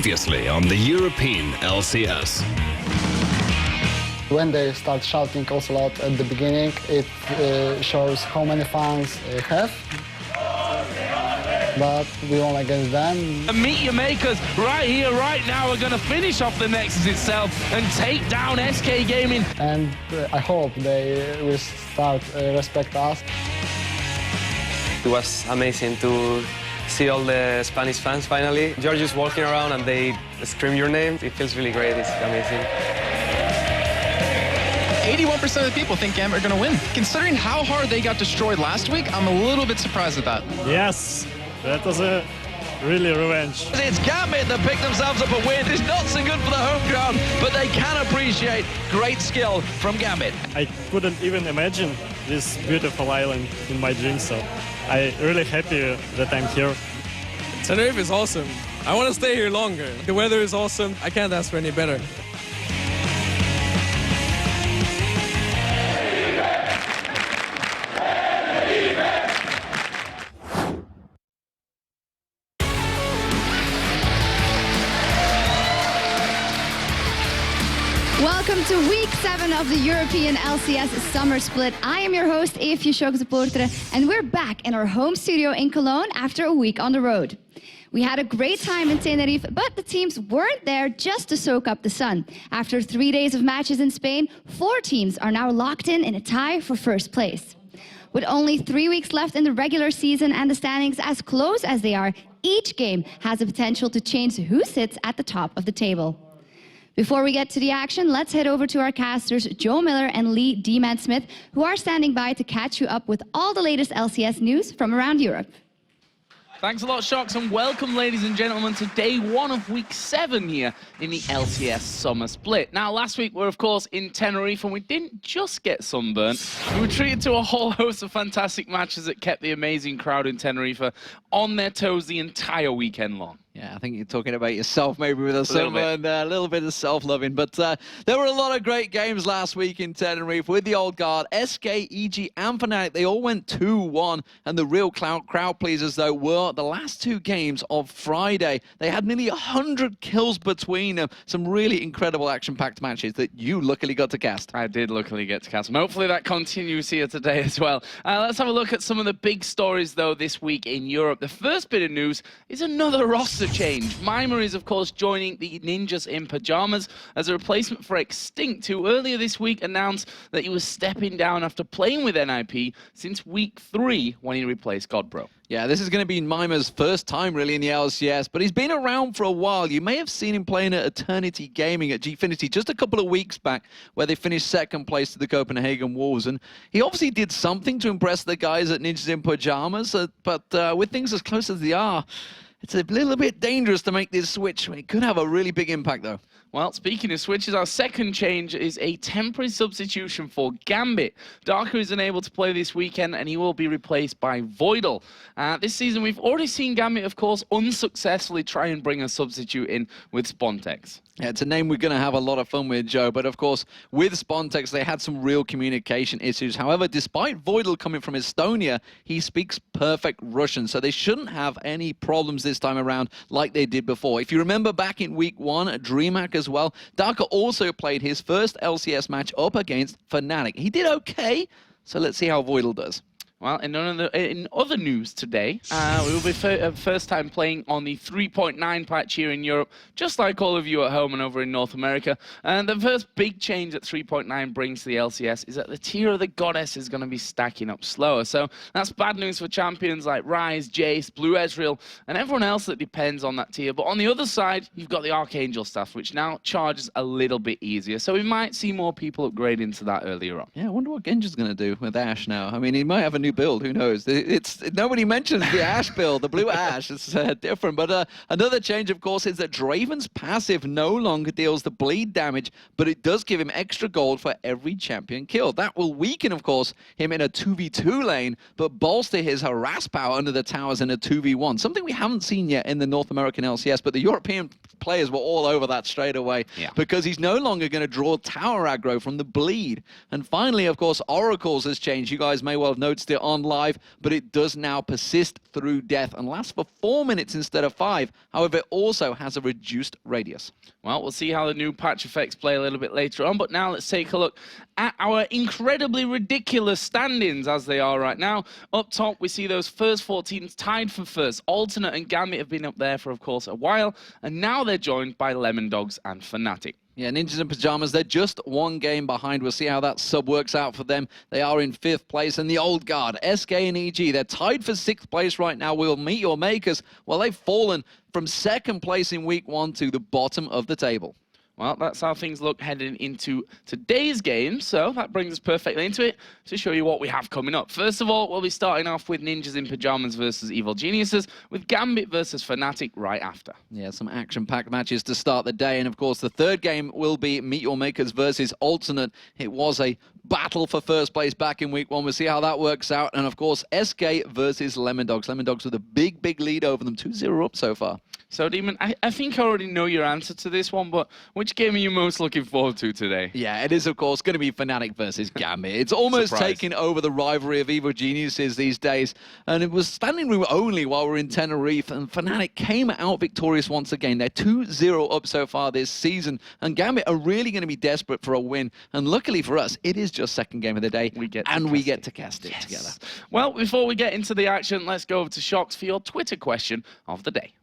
Previously on the European LCS. When they start shouting us a lot at the beginning, it shows how many fans have. But we won against them. The Meteor Makers right here, right now, are going to finish off the Nexus itself and take down SK Gaming. And I hope they will start respect us. It was amazing to see all the Spanish fans finally. You're just walking around and they scream your name. It feels really great. It's amazing. 81% of the people think Gambit are going to win. Considering how hard they got destroyed last week, I'm a little bit surprised at that. Yes, that was a really revenge. It's Gambit that picked themselves up a win. It's not so good for the home ground, but they can appreciate great skill from Gambit. I couldn't even imagine this beautiful island in my dreams, so I'm really happy that I'm here. Tenerife is awesome. I want to stay here longer. The weather is awesome. I can't ask for any better. Welcome to week 7 of the European LCS Summer Split. I am your host, EU Summer, and we're back in our home studio in Cologne after a week on the road. We had a great time in Tenerife, but the teams weren't there just to soak up the sun. After 3 days of matches in Spain, 4 teams are now locked in a tie for first place. With only 3 weeks left in the regular season and the standings as close as they are, each game has the potential to change who sits at the top of the table. Before we get to the action, let's head over to our casters, Joe Miller and Lee D-Man Smith, who are standing by to catch you up with all the latest LCS news from around Europe. Thanks a lot, Shocks, and welcome, ladies and gentlemen, to day 1 of week 7 here in the LCS Summer Split. Now, last week we were, of course, in Tenerife, and we didn't just get sunburnt. We were treated to a whole host of fantastic matches that kept the amazing crowd in Tenerife on their toes the entire weekend long. Yeah, I think you're talking about yourself maybe with a little bit of self-loving. But there were a lot of great games last week in Tenerife with the old guard. SK, EG, and Fnatic, they all went 2-1. And the real crowd pleasers, though, were the last 2 games of Friday. They had nearly 100 kills between them. Some really incredible action-packed matches that you luckily got to cast. I did luckily get to cast them. Hopefully that continues here today as well. Let's have a look at some of the big stories, though, this week in Europe. The first bit of news is another roster change. Mima is, of course, joining the Ninjas in Pajamas as a replacement for Extinct, who earlier this week announced that he was stepping down after playing with NIP since week 3 when he replaced Godbro. Yeah, this is going to be Mima's first time really in the LCS, but he's been around for a while. You may have seen him playing at Eternity Gaming at Gfinity just a couple of weeks back, where they finished 2nd place to the Copenhagen Wolves. And he obviously did something to impress the guys at Ninjas in Pajamas, but with things as close as they are, it's a little bit dangerous to make this switch. It could have a really big impact, though. Well, speaking of switches, our second change is a temporary substitution for Gambit. Darker is unable to play this weekend, and he will be replaced by Voidal. This season, we've already seen Gambit, of course, unsuccessfully try and bring a substitute in with Spontex. Yeah, it's a name we're going to have a lot of fun with, Joe. But, of course, with Spontex, they had some real communication issues. However, despite Voidal coming from Estonia, he speaks perfect Russian. So they shouldn't have any problems this time around like they did before. If you remember back in week 1 at DreamHack as well, Darker also played his first LCS match up against Fnatic. He did okay, so let's see how Voidal does. Well, in other news today, we will be first time playing on the 3.9 patch here in Europe, just like all of you at home and over in North America. And the first big change that 3.9 brings to the LCS is that the tier of the Goddess is going to be stacking up slower. So that's bad news for champions like Ryze, Jace, Blue Ezreal, and everyone else that depends on that tier. But on the other side, you've got the Archangel stuff, which now charges a little bit easier. So we might see more people upgrade into that earlier on. Yeah, I wonder what Genji's going to do with Ashe now. I mean, he might have a new build, who knows? Nobody mentions the Ashe build, the blue Ashe. It's different. But another change, of course, is that Draven's passive no longer deals the bleed damage, but it does give him extra gold for every champion killed. That will weaken, of course, him in a 2v2 lane, but bolster his harass power under the towers in a 2v1. Something we haven't seen yet in the North American LCS, but the European players were all over that straight away, because he's no longer going to draw tower aggro from the bleed. And finally, of course, Oracles has changed. You guys may well have noticed it it on live, but it does now persist through death and lasts for 4 minutes instead of 5. However, it also has a reduced radius. Well, we'll see how the new patch effects play a little bit later on, but now let's take a look at our incredibly ridiculous standings as they are right now. Up top, we see those first 4 teams tied for first. Alternate and Gambit have been up there for, of course, a while, and now they're joined by Lemon Dogs and Fnatic. Yeah, Ninjas in Pajamas, they're just 1 game behind. We'll see how that sub works out for them. They are in 5th place. And the old guard, SK and EG, they're tied for 6th place right now. We'll meet your makers. Well, they've fallen from 2nd place in week 1 to the bottom of the table. Well, that's how things look heading into today's game, so that brings us perfectly into it to show you what we have coming up. First of all, we'll be starting off with Ninjas in Pajamas versus Evil Geniuses, with Gambit versus Fnatic right after. Yeah, some action-packed matches to start the day, and of course the third game will be Meet Your Makers versus Alternate. It was a battle for first place back in week 1. We'll see how that works out, and of course SK versus Lemon Dogs. Lemon Dogs with a big lead over them, 2-0 up so far. So, Demon, I think I already know your answer to this one, but which game are you most looking forward to today? Yeah, it is, of course, going to be Fnatic versus Gambit. It's almost taking over the rivalry of Evil Geniuses these days, and it was standing room only while we're in Tenerife, and Fnatic came out victorious once again. They're 2-0 up so far this season, and Gambit are really going to be desperate for a win, and luckily for us, it is just second game of the day, we get to cast it together. Well, before we get into the action, let's go over to Shox for your Twitter question of the day.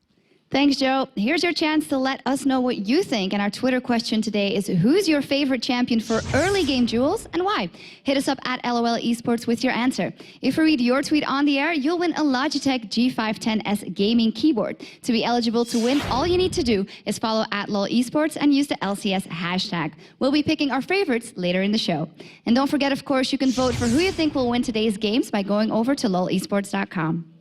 Thanks, Joe. Here's your chance to let us know what you think. And our Twitter question today is, who's your favorite champion for early game duels and why? Hit us up at LOL Esports with your answer. If we read your tweet on the air, you'll win a Logitech G510S gaming keyboard. To be eligible to win, all you need to do is follow at LOL Esports and use the LCS hashtag. We'll be picking our favorites later in the show. And don't forget, of course, you can vote for who you think will win today's games by going over to lolesports.com.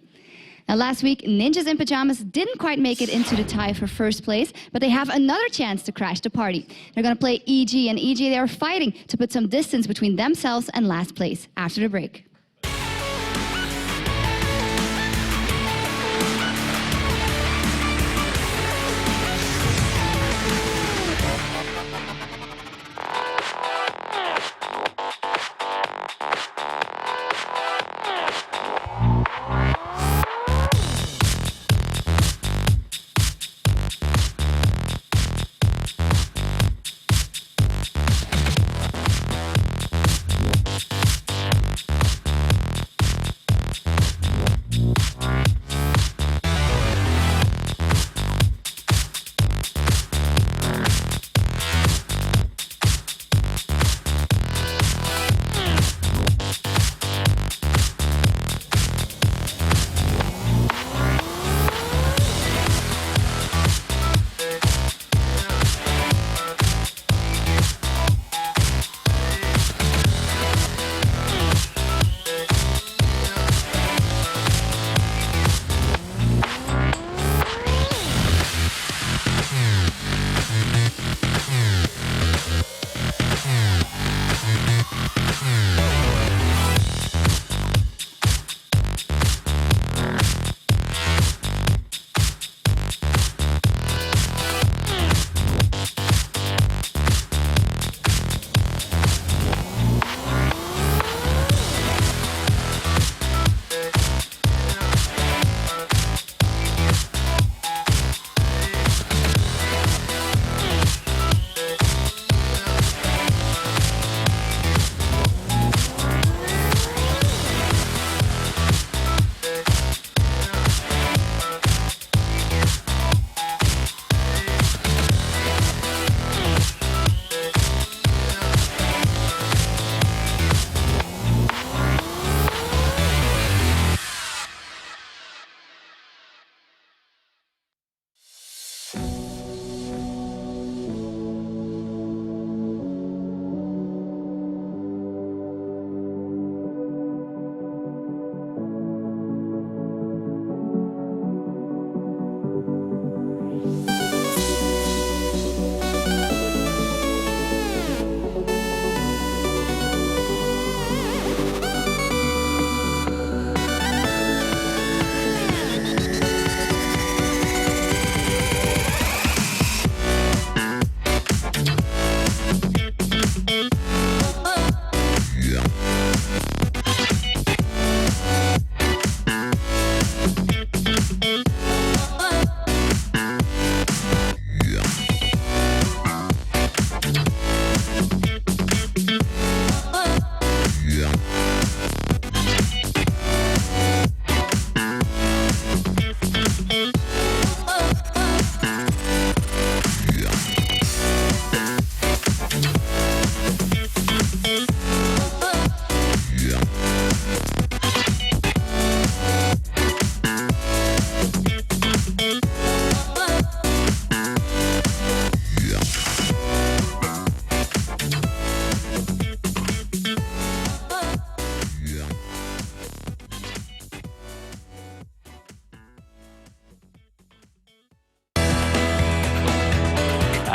Now, last week, Ninjas in Pajamas didn't quite make it into the tie for first place, but they have another chance to crash the party. They're going to play EG, and EG, they are fighting to put some distance between themselves and last place after the break.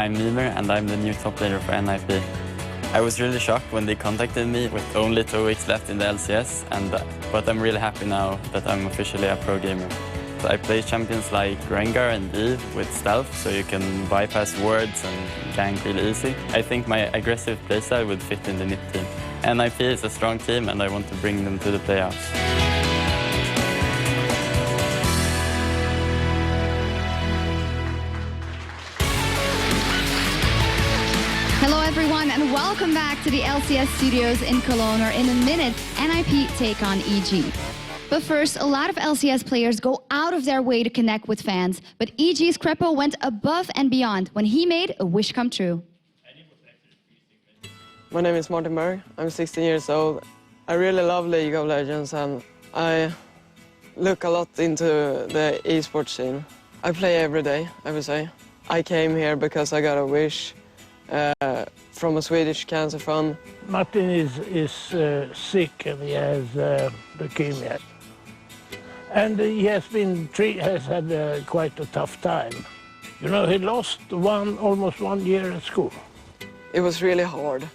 I'm Mimer and I'm the new top player for NIP. I was really shocked when they contacted me with only 2 weeks left in the LCS, but I'm really happy now that I'm officially a pro gamer. I play champions like Rengar and Eve with stealth, so you can bypass wards and gank really easy. I think my aggressive playstyle would fit in the NIP team. NIP is a strong team and I want to bring them to the playoffs. Hello everyone and welcome back to the LCS studios in Cologne, where in a minute NIP take on EG. But first, a lot of LCS players go out of their way to connect with fans, but EG's Crepo went above and beyond when he made a wish come true. My name is Martin Berg, I'm 16 years old. I really love League of Legends and I look a lot into the esports scene. I play every day, I would say. I came here because I got a wish from a Swedish cancer fund. Martin is sick and he has leukemia. And he has had quite a tough time. You know, he lost almost 1 year at school. It was really hard.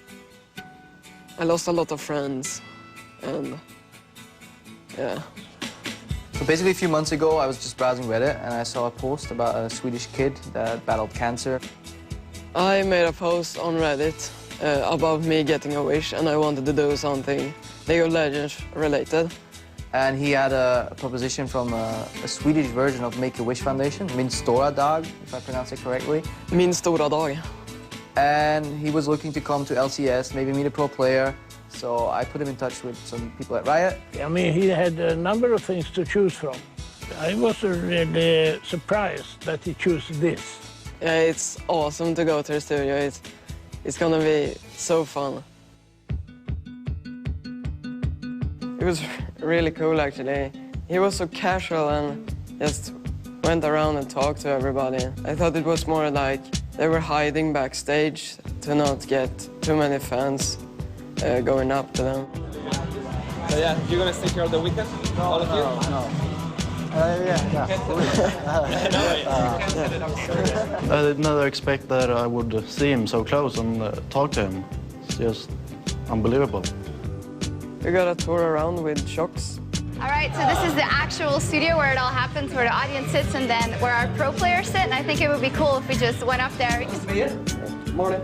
I lost a lot of friends and yeah. So basically a few months ago I was just browsing Reddit and I saw a post about a Swedish kid that battled cancer. I made a post on Reddit about me getting a wish and I wanted to do something League of Legends related. And he had a proposition from a Swedish version of Make-A-Wish Foundation, Min Stora Dag, if I pronounce it correctly. Min Stora Dag. And he was looking to come to LCS, maybe meet a pro player. So I put him in touch with some people at Riot. I mean, he had a number of things to choose from. I was really surprised that he chose this. Yeah, it's awesome to go to the studio. It's gonna be so fun. It was really cool, actually. He was so casual and just went around and talked to everybody. I thought it was more like they were hiding backstage to not get too many fans going up to them. So yeah, you're gonna stay here all the weekend? All of you? No. I did not expect that I would see him so close and talk to him. It's just unbelievable. We got a tour around with shocks. All right, so this is the actual studio where it all happens, where the audience sits and then where our pro players sit. And I think it would be cool if we just went up there. Morning.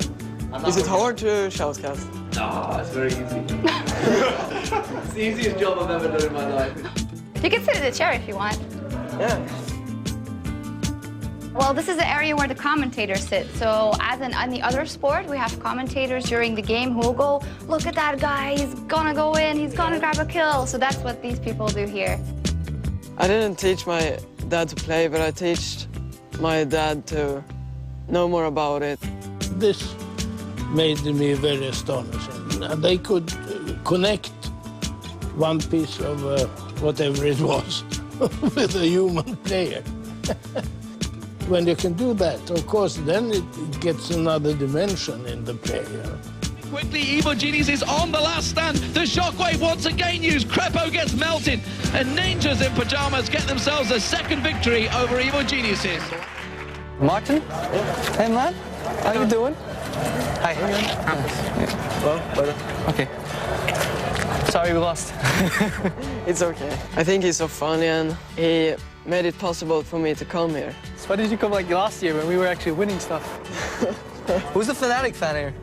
Is it hard to shoutcast? No, it's very easy. It's the easiest job I've ever done in my life. You can sit in the chair if you want. Yeah. Well, this is the area where the commentators sit. So as in any other sport, we have commentators during the game who will go, look at that guy, he's gonna go in, he's gonna grab a kill. So that's what these people do here. I didn't teach my dad to play, but I taught my dad to know more about it. This made me very astonishing. And they could connect one piece of whatever it was with a human player. When you can do that, of course, then it gets another dimension in the play. Quickly, Evo Genius is on the last stand. The shockwave once again used. Crepo gets melted, and Ninjas in pajamas get themselves a second victory over Evo Geniuses. Martin? Hey, man. How you doing? Hi. Well, brother. Okay. Sorry we lost. It's okay. I think he's so funny and he made it possible for me to come here. So why did you come like last year when we were actually winning stuff? Who's the Fnatic fan here?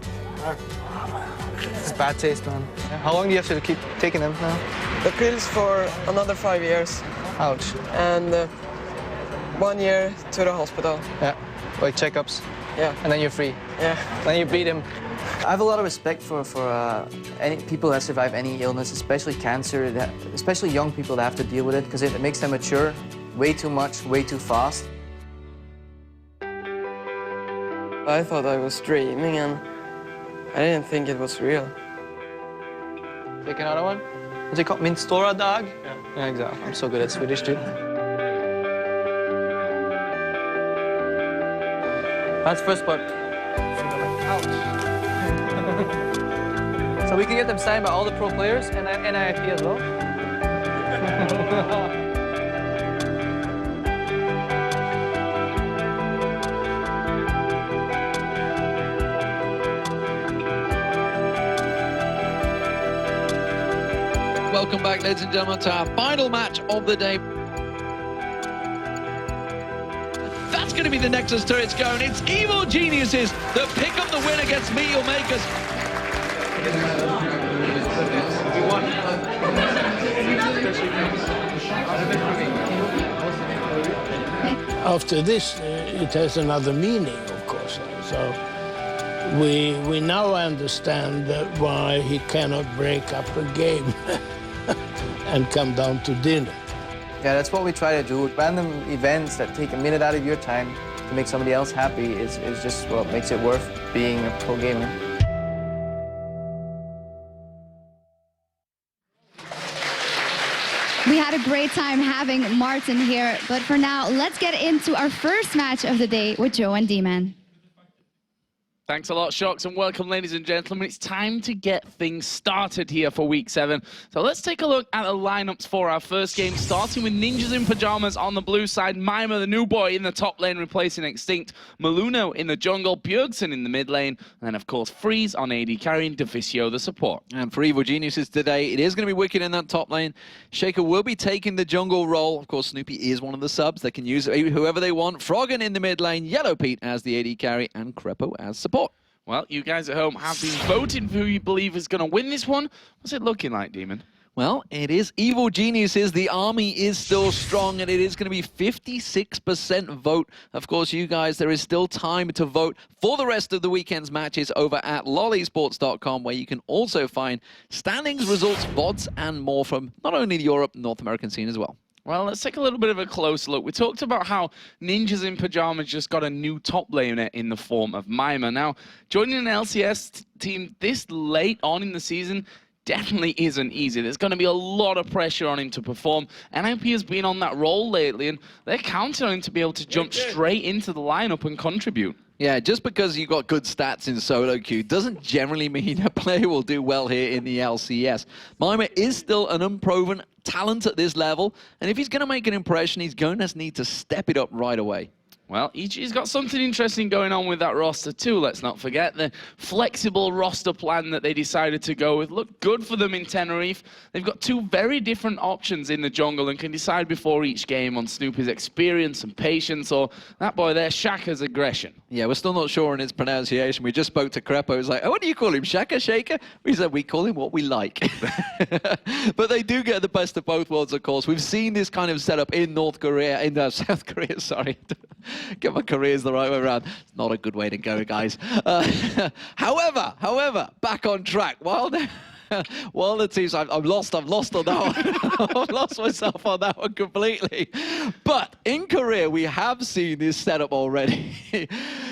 It's bad taste, man. How long do you have to keep taking them now? The pills for another 5 years. Ouch. And 1 year to the hospital. Yeah, like checkups. Yeah. And then you're free. Yeah. Then you beat him. I have a lot of respect for any people that survive any illness, especially cancer, especially young people that have to deal with it, because it makes them mature way too much, way too fast. I thought I was dreaming and I didn't think it was real. Take another one? What's it called? Min Stora Dag? Yeah, exactly. I'm so good at Swedish, dude. That's first part. Ouch. So we can get them signed by all the pro players and NIP as well. welcome back, ladies and gentlemen, to our final match of the day. That's going to be the Nexus Turrets going. It's Evil Geniuses that pick up the win against Meteor Makers. After this, it has another meaning, of course. So we now understand why he cannot break up a game and come down to dinner. Yeah, that's what we try to do. Random events that take a minute out of your time to make somebody else happy is just what makes it worth being a pro gamer. We had a great time having Martin here, but for now, let's get into our first match of the day with Joe and D-Man. Thanks a lot, Shocks, and welcome, ladies and gentlemen. It's time to get things started here for Week 7. So let's take a look at the lineups for our first game, starting with Ninjas in Pajamas on the blue side, Mima, the new boy, in the top lane, replacing Extinct, Maluno in the jungle, Bjergsen in the mid lane, and then, of course, Freeze on AD carrying Deficio the support. And for Evil Geniuses today, it is going to be Wicked in that top lane. Shaker will be taking the jungle role. Of course, Snoopy is one of the subs. They can use whoever they want. Froggen in the mid lane, Yellow Pete as the AD carry, and Crepo as support. Well, you guys at home have been voting for who you believe is going to win this one. What's it looking like, Demon? Well, it is Evil Geniuses. The army is still strong, and it is going to be 56% vote. Of course, you guys, there is still time to vote for the rest of the weekend's matches over at lolesports.com, where you can also find standings, results, VODs, and more from not only the Europe, North American scene as well. Well, let's take a little bit of a close look. We talked about how Ninjas in Pajamas just got a new top laner in the form of Mima. Now, joining an LCS team this late on in the season definitely isn't easy. There's going to be a lot of pressure on him to perform. NIP has been on that roll lately, and they're counting on him to be able to jump straight into the lineup and contribute. Yeah, just because you've got good stats in solo queue doesn't generally mean a player will do well here in the LCS. Mima is still an unproven talent at this level, and if he's going to make an impression, he's going to need to step it up right away. Well, EG's got something interesting going on with that roster too, let's not forget. The flexible roster plan that they decided to go with looked good for them in Tenerife. They've got two very different options in the jungle and can decide before each game on Snoopy's experience and patience, or that boy there, Shaka's aggression. Yeah, we're still not sure on his pronunciation. We just spoke to Crepo. He was like, oh, what do you call him, Shaka, Shaker? We said, we call him what we like. But they do get the best of both worlds, of course. We've seen this kind of setup in South Korea, sorry. Get my careers the right way around. It's not a good way to go, guys. However, back on track. While the teams, I'm lost on that one. I've lost myself on that one completely. But in Korea, we have seen this setup already.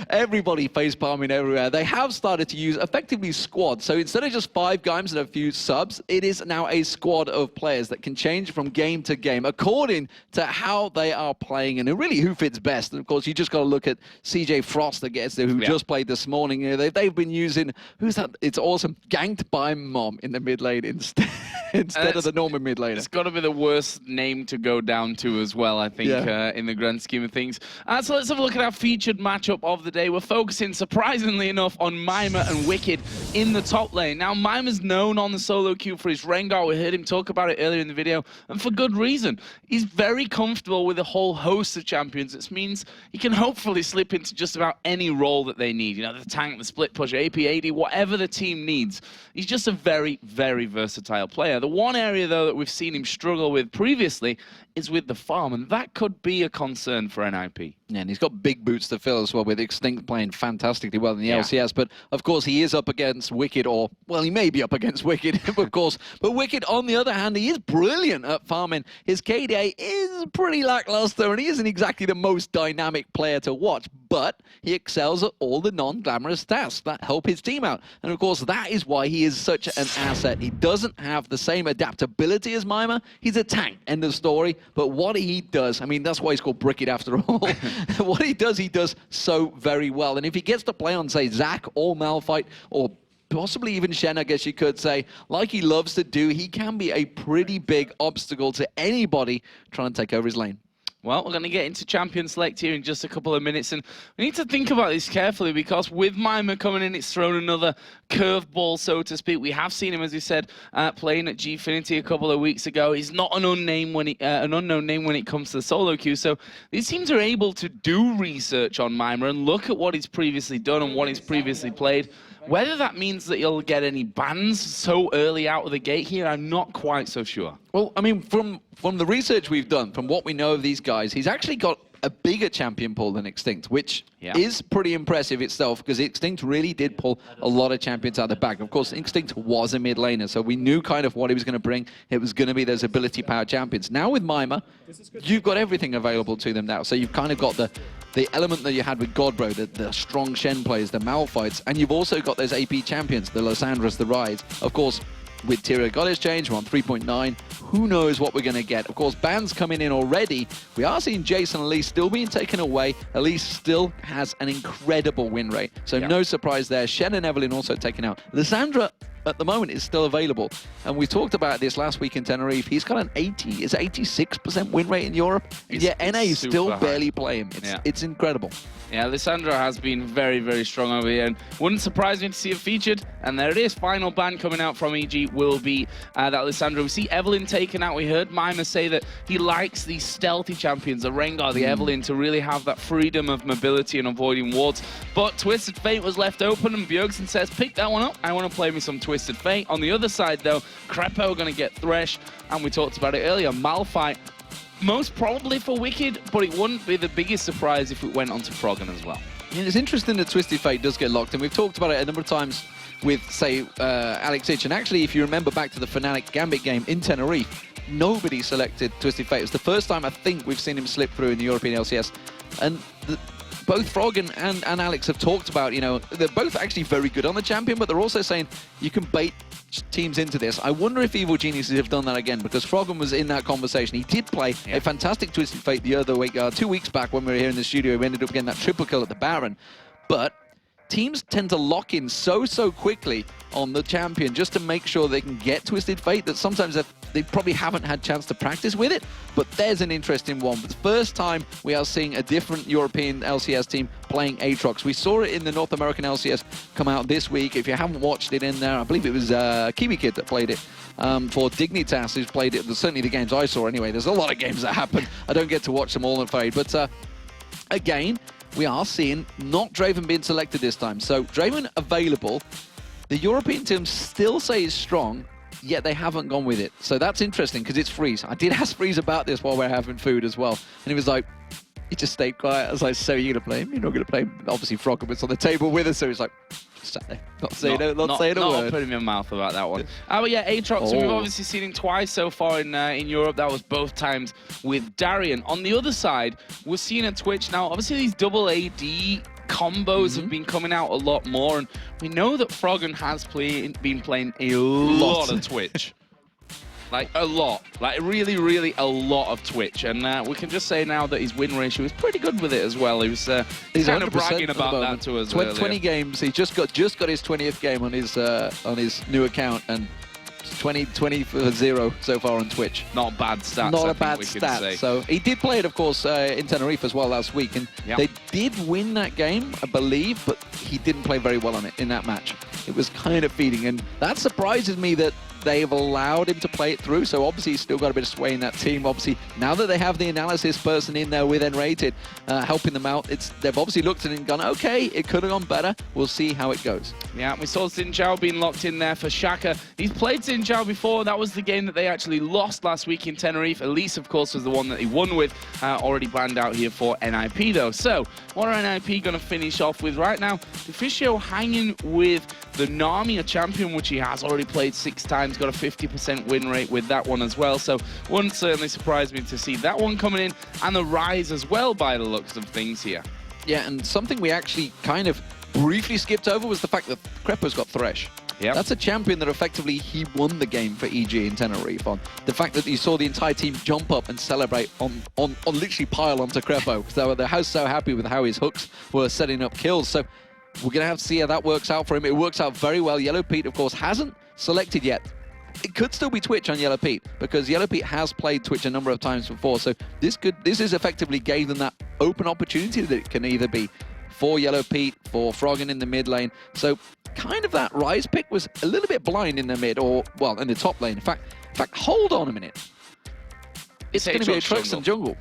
Everybody facepalming everywhere. They have started to use effectively squad. So instead of just 5 games and a few subs, it is now a squad of players that can change from game to game according to how they are playing and really who fits best. And of course, you just got to look at CJ Frost, I guess, who just played this morning. You know, they've been using, who's that? It's awesome. Ganked by Mom in the mid lane instead of the normal mid laner. It's got to be the worst name to go down to as well, I think, in the grand scheme of things. So let's have a look at our featured matchup of the day. We're focusing, surprisingly enough, on Mima and Wicked in the top lane. Now, Mima's known on the solo queue for his Rengar. We heard him talk about it earlier in the video, and for good reason. He's very comfortable with a whole host of champions. This means he can hopefully slip into just about any role that they need. You know, the tank, the split push, AP, AD, whatever the team needs. He's just a very, very versatile player. The one area, though, that we've seen him struggle with previously is with the farm, and that could be a concern for NIP. Yeah, and he's got big boots to fill as well, with Extinct playing fantastically well in the LCS. But, of course, he is up against Wicked, or, well, he may be up against Wicked, of course. But Wicked, on the other hand, he is brilliant at farming. His KDA is pretty lackluster, and he isn't exactly the most dynamic player to watch. But he excels at all the non-glamorous tasks that help his team out. And, of course, that is why he is such an asset. He doesn't have the same adaptability as Mima. He's a tank, end of story. But what he does, I mean, that's why he's called Brickett after all. What he does so very well. And if he gets to play on, say, Zac or Malphite, or possibly even Shen, I guess you could say, like he loves to do, he can be a pretty big obstacle to anybody trying to take over his lane. Well, we're going to get into Champion Select here in just a couple of minutes, and we need to think about this carefully because with Mima coming in, it's thrown another curveball, so to speak. We have seen him, as you said, playing at Gfinity a couple of weeks ago. He's not an unknown name when it comes to the solo queue, so these teams are able to do research on Mima and look at what he's previously done and what he's previously played. Whether that means that you'll get any bans so early out of the gate here, I'm not quite so sure. Well, I mean, from the research we've done, from what we know of these guys, he's actually got a bigger champion pool than Extinct, which is pretty impressive itself, because Extinct really did pull a lot of champions out of the bag. Of course, Extinct was a mid laner, so we knew kind of what he was going to bring. It was going to be those ability powered champions. Now with Mima, you've got everything available to them now. So you've kind of got the element that you had with Godbro, the strong Shen players, the Malphites, and you've also got those AP champions, the Lissandras, the Rydes. Of course, with Tyria Goddess change, we're on 3.9. Who knows what we're going to get? Of course, bans coming in already. We are seeing Jason Elise still being taken away. Elise still has an incredible win rate, so no surprise there. Shen and Evelyn also taken out. Lissandra at the moment is still available, and we talked about this last week in Tenerife. He's got an 86% win rate in Europe, and yet NA is still barely playing. It's incredible. Yeah, Lissandra has been very, very strong over here, and wouldn't surprise me to see it featured. And there it is, final ban coming out from EG will be that Lissandra. We see Evelyn taken out. We heard Mima say that he likes these stealthy champions, the Rengar, the Evelyn, to really have that freedom of mobility and avoiding wards. But Twisted Fate was left open, and Bjergsen says, pick that one up. I want to play me some Twisted Fate. On the other side, though, Crepo are going to get Thresh, and we talked about it earlier, Malphite. Most probably for Wicked, but it wouldn't be the biggest surprise if it went on to Froggen as well. Yeah, it's interesting that Twisted Fate does get locked, and we've talked about it a number of times with, say, Alex Ich. And actually, if you remember back to the Fnatic Gambit game in Tenerife, nobody selected Twisted Fate. It was the first time I think we've seen him slip through in the European LCS. And both Froggen and Alex have talked about, you know, they're both actually very good on the champion, but they're also saying you can bait teams into this. I wonder if Evil Geniuses have done that again, because Froggen was in that conversation. He did play a fantastic Twisted Fate the other week, 2 weeks back when we were here in the studio. We ended up getting that triple kill at the Baron. But teams tend to lock in so quickly on the champion just to make sure they can get Twisted Fate that sometimes they probably haven't had chance to practice with it. But there's an interesting one. For the first time, we are seeing a different European LCS team playing Aatrox. We saw it in the North American LCS come out this week. If you haven't watched it in there, I believe it was Kiwi Kid that played it for Dignitas, who's played it. Certainly the games I saw anyway. There's a lot of games that happen. I don't get to watch them all, I'm afraid. But again, we are seeing not Draven being selected this time. So Draven available. The European teams still say he's strong, yet they haven't gone with it. So that's interesting, because it's Freeze. I did ask Freeze about this while we're having food as well. And he was like, he just stayed quiet. I was like, so you're going to play him? You're not going to play him? Obviously, Froggen was on the table with us, so he's like, sat there, not saying a word. Not putting my mouth about that one. But yeah, Aatrox, we've obviously seen him twice so far in Europe. That was both times with Darian. On the other side, we're seeing a Twitch now. Obviously, these double AD combos have been coming out a lot more, and we know that Froggen has been playing a lot of Twitch. Like, a lot. Like, really, really a lot of Twitch. And we can just say now that his win ratio is pretty good with it as well. He was he's kind of bragging about that to us 20 games. He just got his 20th game on his new account, and 20 for 0 so far on Twitch. Not bad stats. Not a bad stat. So he did play it, of course, in Tenerife as well last week, and they did win that game, I believe, but he didn't play very well on it in that match. It was kind of feeding, and that surprises me that they've allowed him to play it through. So obviously he's still got a bit of sway in that team. Obviously, now that they have the analysis person in there with N-Rated helping them out, they've obviously looked at it and gone, okay, it could have gone better. We'll see how it goes. Yeah, we saw Xin Zhao being locked in there for Shaka. He's played Xin Zhao before. That was the game that they actually lost last week in Tenerife. Elise, of course, was the one that he won with. Already banned out here for NIP, though. So, what are NIP going to finish off with right now? Deficio hanging with the Nami, a champion which he has already played 6 times. Got a 50% win rate with that one as well. So, wouldn't certainly surprise me to see that one coming in. And the Rise as well, by the looks of things here. Yeah, and something we actually kind of briefly skipped over was the fact that Crepo's got Thresh. Yep. That's a champion that effectively he won the game for EG in Tenerife on. The fact that you saw the entire team jump up and celebrate on literally pile onto Crepo, because they were so happy with how his hooks were setting up kills. So we're going to have to see how that works out for him. It works out very well. Yellow Pete, of course, hasn't selected yet it could still be Twitch on Yellow Pete, because Yellow Pete has played Twitch a number of times before. So this is effectively gave them that open opportunity that it can either be for Yellow Pete, for Froggen in the mid lane. So kind of that Rise pick was a little bit blind in the mid, or, well, in the top lane. In fact, hold on a minute. It's going to be Aatrox and jungle.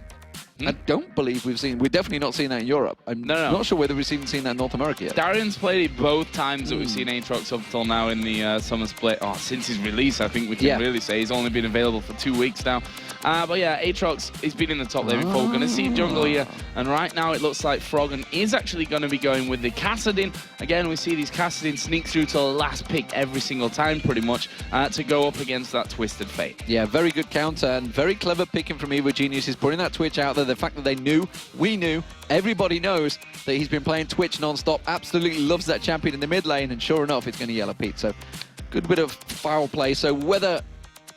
I don't believe we've definitely not seen that in Europe. I'm not sure whether we've even seen that in North America yet. Darian's played it both times that we've seen Aatrox up till now in the summer split. Oh, since his release, I think we can really say. He's only been available for 2 weeks now. But yeah, Aatrox, he's been in the top lane before. We're going to see jungle here. And right now it looks like Froggen is actually going to be going with the Kassadin. Again, we see these Kassadin sneak through to the last pick every single time, pretty much, to go up against that Twisted Fate. Yeah, very good counter and very clever picking from Evo Genius. He's putting that Twitch out there. The fact that they knew, we knew, everybody knows that he's been playing Twitch non-stop, absolutely loves that champion in the mid lane, and sure enough, it's going to Yellow Pete. So good bit of foul play. So whether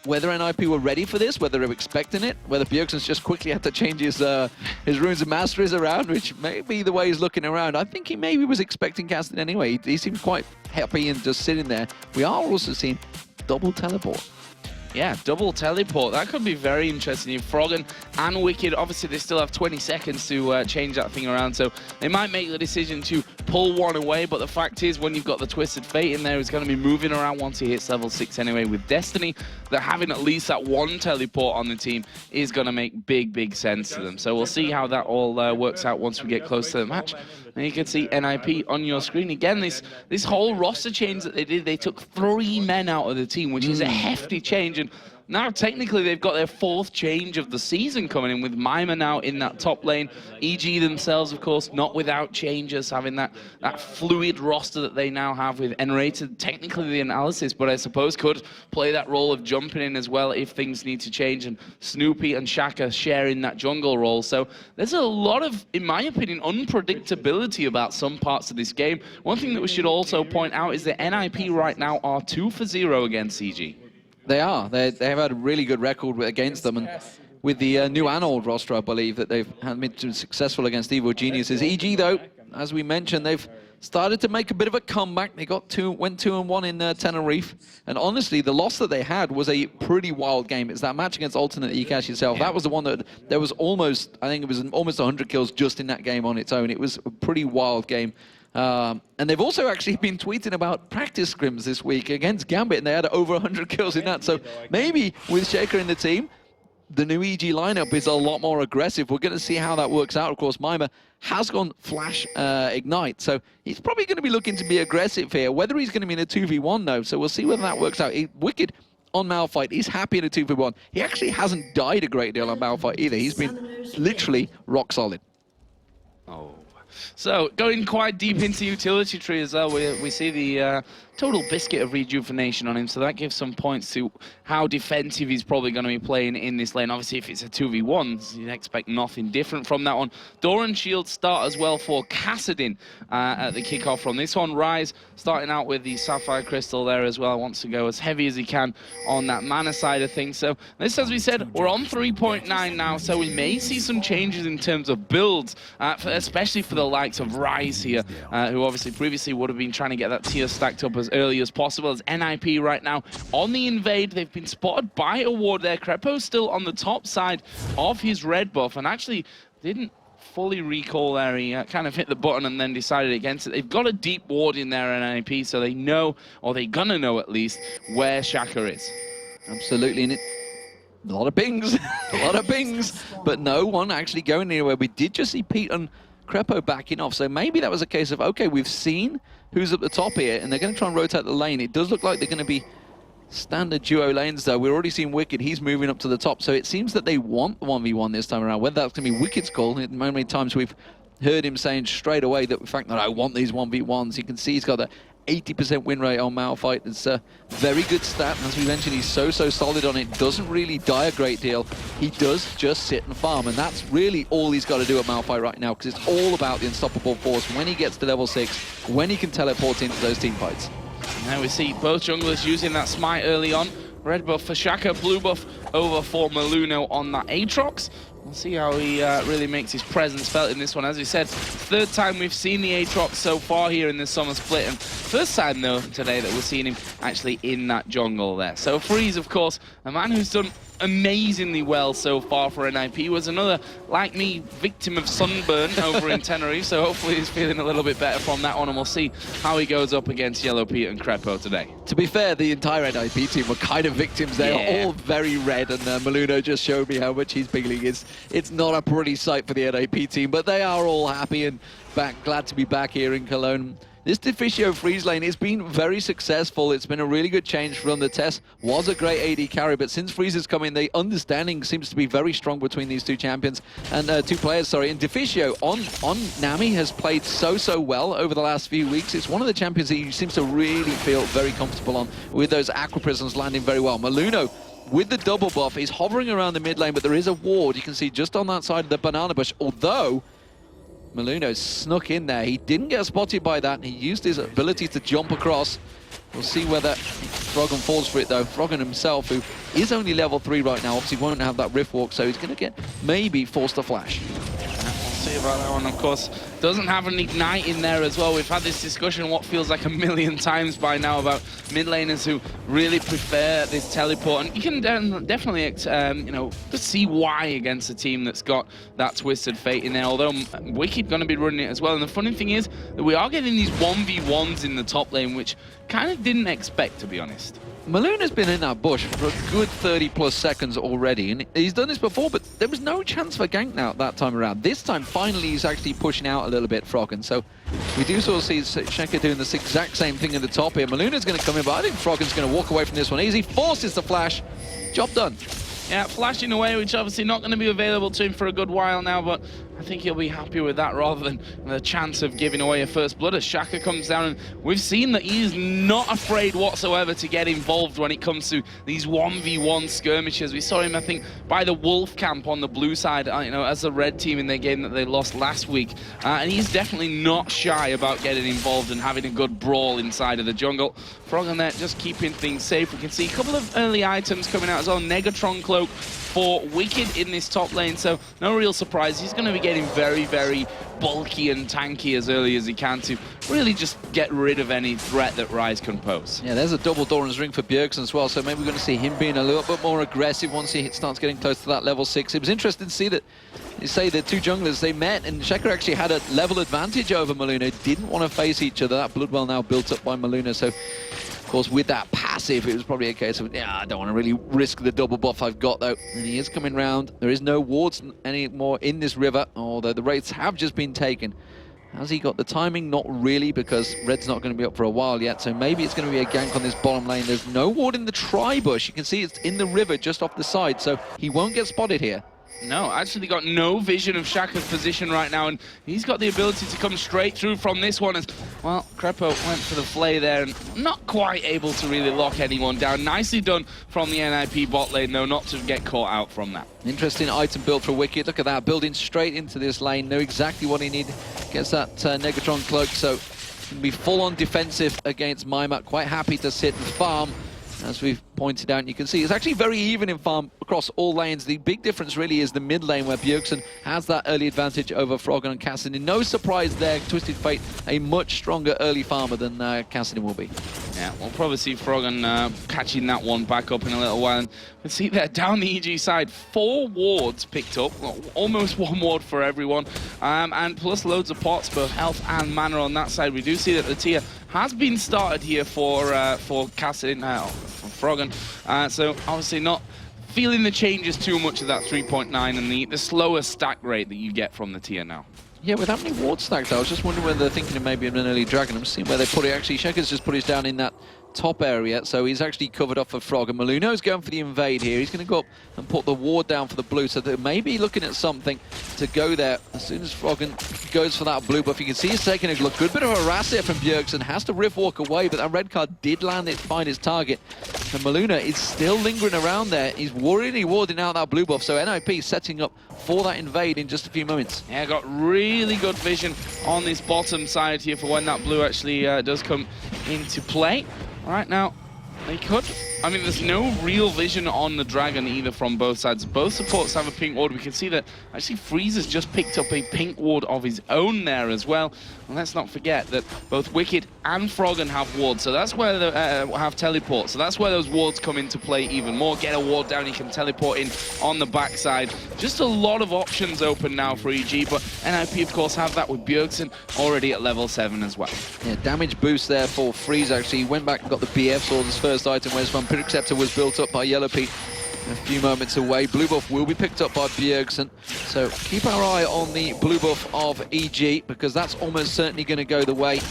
NIP were ready for this, whether they were expecting it, whether Bjergsen's just quickly had to change his runes of masteries around, which may be the way he's looking around. I think he maybe was expecting casting anyway. He seemed quite happy and just sitting there. We are also seeing double teleport. Yeah, double teleport. That could be very interesting. If Froggen and Wicked, obviously they still have 20 seconds to change that thing around, so they might make the decision to pull one away, but the fact is, when you've got the Twisted Fate in there, he's going to be moving around once he hits level 6 anyway. With Destiny, that having at least that one teleport on the team is going to make big sense to them. So we'll see how that all works out once we get close to the match. And you can see NIP on your screen. Again, this whole roster change that they did, they took 3 men out of the team, which is a hefty change. And now, technically, they've got their 4th change of the season coming in, with Mima now in that top lane. EG themselves, of course, not without changes, having that fluid roster that they now have with N-rated, technically the analysis, but I suppose could play that role of jumping in as well if things need to change. And Snoopy and Shaka sharing that jungle role. So there's a lot of, in my opinion, unpredictability about some parts of this game. One thing that we should also point out is that NIP right now are 2-0 against EG. They are. They have had a really good record against them, and with the new and old roster, I believe that they've been successful against Evo Geniuses. EG, though, as we mentioned, they've started to make a bit of a comeback. They went 2-1 in Tenerife, and honestly, the loss that they had was a pretty wild game. It's that match against Alternate Ekash itself. That was the one that there was almost, I think it was almost 100 kills just in that game on its own. It was a pretty wild game. And they've also actually been tweeting about practice scrims this week against Gambit, and they had over 100 kills in that. So maybe with Shaker in the team, the new EG lineup is a lot more aggressive. We're going to see how that works out. Of course, Mima has gone Flash Ignite, so he's probably going to be looking to be aggressive here. Whether he's going to be in a 2v1, though, so we'll see whether that works out. Wicked on Malphite, he's happy in a 2v1. He actually hasn't died a great deal on Malphite either. He's been literally rock solid. Oh. So, going quite deep into utility tree as well, we see the total biscuit of rejuvenation on him, so that gives some points to how defensive he's probably going to be playing in this lane. Obviously, if it's a 2v1, you'd expect nothing different from that one. Doran Shield start as well for Kassadin at the kickoff from this one. Rise starting out with the Sapphire Crystal there as well. Wants to go as heavy as he can on that mana side of things. So this, as we said, we're on 3.9 now, so we may see some changes in terms of builds, especially for the likes of Rise here, who obviously previously would have been trying to get that tier stacked up as early as possible. As NIP right now on the invade, they've been spotted by a ward there. Crepo's still on the top side of his red buff, and actually didn't fully recall there. He kind of hit the button and then decided against it. They've got a deep ward in there at NIP, so they know, or they're gonna know at least, where Shaka is. Absolutely, and a lot of pings, a lot of pings, but no one actually going anywhere. We did just see Pete and Crepo backing off, so maybe that was a case of, okay, we've seen who's at the top here, and they're going to try and rotate the lane. It does look like they're going to be standard duo lanes, though. We're already seeing Wicked. He's moving up to the top, so it seems that they want 1v1 this time around. Whether that's going to be Wicked's call, how many times we've heard him saying straight away that the fact that I want these 1v1s. You can see he's got that 80% win rate on Malphite. It's a very good stat. As we mentioned, he's so solid on it. Doesn't really die a great deal. He does just sit and farm, and that's really all he's got to do at Malphite right now, because it's all about the unstoppable force when he gets to level 6, when he can teleport into those team fights. And there we see both junglers using that smite early on. Red buff for Shaka, blue buff over for Maluno on that Aatrox. We'll see how he really makes his presence felt in this one. As we said, third time we've seen the Aatrox so far here in this summer split, and first time though today that we're seeing him actually in that jungle there. So Freeze, of course, a man who's done amazingly well so far for NIP, was another, like me, victim of sunburn over in Tenerife, so hopefully he's feeling a little bit better from that one, and we'll see how he goes up against Yellow Pete and Crepo today. To be fair, the entire NIP team were kind of victims. They're all very red, and Maluno just showed me how much he's bigling. It's not a pretty sight for the NIP team, but they are all happy and glad to be back here in Cologne. This Deficio freeze lane has been very successful. It's been a really good change from the Tess. Was a great AD carry, but since Freeze has come in, the understanding seems to be very strong between these two champions and two players. Sorry, and Deficio on Nami has played so well over the last few weeks. It's one of the champions that he seems to really feel very comfortable on, with those Aqua Prisms landing very well. Maluno, with the double buff, is hovering around the mid lane, but there is a ward you can see just on that side of the banana bush, although Maluno snuck in there. He didn't get spotted by that, and he used his ability to jump across. We'll see whether Froggen falls for it, though. Froggen himself, who is only level 3 right now, obviously won't have that Rift Walk, so he's going to get maybe forced to flash. We'll see about that one, of course. Doesn't have an Ignite in there as well. We've had this discussion what feels like a million times by now about mid laners who really prefer this teleport, and you can definitely you know, see why against a team that's got that Twisted Fate in there, although Wicked going to be running it as well. And the funny thing is that we are getting these 1v1s in the top lane, which kind of didn't expect, to be honest. Maluno's been in that bush for a good 30+ seconds already, and he's done this before, but there was no chance for gank now that time around. This time, finally, he's actually pushing out a little bit, Froggen. So we do sort of see Sheka doing this exact same thing at the top here. Maluno's going to come in, but I think Froggen's going to walk away from this one easy. Forces the flash. Job done. Yeah, flashing away, which obviously not going to be available to him for a good while now, but I think he'll be happy with that rather than the chance of giving away a first blood as Shaka comes down. And we've seen that he is not afraid whatsoever to get involved when it comes to these 1v1 skirmishes. We saw him, I think, by the Wolf camp on the blue side, you know, as a red team in their game that they lost last week. And he's definitely not shy about getting involved and having a good brawl inside of the jungle. Froggen there just keeping things safe. We can see a couple of early items coming out as well. Negatron Cloak for Wicked in this top lane, so no real surprise. He's going to be getting very bulky and tanky as early as he can to really just get rid of any threat that Ryze can pose. Yeah, there's a double Doran's Ring for Bjergsen as well, so maybe we're going to see him being a little bit more aggressive once he starts getting close to that level 6. It was interesting to see that, you say the two junglers, they met, and Sheka actually had a level advantage over Maluno, didn't want to face each other. That Blood Well now built up by Maluno, so of course with that passive, it was probably a case of, yeah, I don't want to really risk the double buff I've got though. And he is coming round. There is no wards anymore in this river, although the wraiths have just been taken. Has he got the timing? Not really, because Red's not going to be up for a while yet, so maybe it's going to be a gank on this bottom lane. There's no ward in the tri-bush. You can see it's in the river just off the side, so he won't get spotted here. No, actually got no vision of Shaka's position right now, and he's got the ability to come straight through from this one as, well, Crepo went for the flay there and not quite able to really lock anyone down. Nicely done from the NIP bot lane, though, not to get caught out from that. Interesting item build for Wicked. Look at that, building straight into this lane. Know exactly what he needs. Gets that Negatron Cloak, so can be full-on defensive against Maimat. Quite happy to sit and farm. As we've pointed out, you can see it's actually very even in farm across all lanes. The big difference really is the mid lane, where Bjergsen has that early advantage over Froggen and Cassidy. No surprise there, Twisted Fate a much stronger early farmer than Cassidy will be. Yeah, we'll probably see Froggen catching that one back up in a little while. And we'll see there down the EG side, 4 wards picked up, almost 1 ward for everyone, and plus loads of pots, both health and mana on that side. We do see that the tier has been started here for Cassidy now, for Froggen, so obviously not feeling the changes too much of that 3.9 and the slower stack rate that you get from the tier now. Yeah, with how many wards stacked, I was just wondering whether they're thinking of maybe an early dragon. I'm seeing where they put it. Actually, Sheka's just put his down in that top area, so he's actually covered off for Frog. And Maluno's going for the invade here. He's going to go up and put the ward down for the blue, so they're maybe looking at something to go there. As soon as Froggen goes for that blue buff, you can see he's taking a look. Good bit of a harass here from Bjergsen. Has to rift walk away, but that red card did land it, find his target. And Maluno is still lingering around there. He's worriedly warding out that blue buff, so NIP setting up for that invade in just a few moments. Yeah, got really good vision on this bottom side here for when that blue actually does come into play. Right now, They could. I mean, there's no real vision on the Dragon either from both sides. Both supports have a pink ward. We can see that actually Freeze has just picked up a pink ward of his own there as well. And let's not forget that both Wicked and Froggen have wards. So that's where they have teleport. So that's where those wards come into play even more. Get a ward down, you can teleport in on the backside. Just a lot of options open now for EG. But NIP, of course, have that with Bjergsen already at level 7 as well. Yeah, damage boost there for Freeze, actually. He went back and got the BF sword as first item, whereas Vampiric Scepter was built up by Yellow Pete a few moments away. Blue buff will be picked up by Bjergsen, so keep our eye on the blue buff of EG, because that's almost certainly going to go the way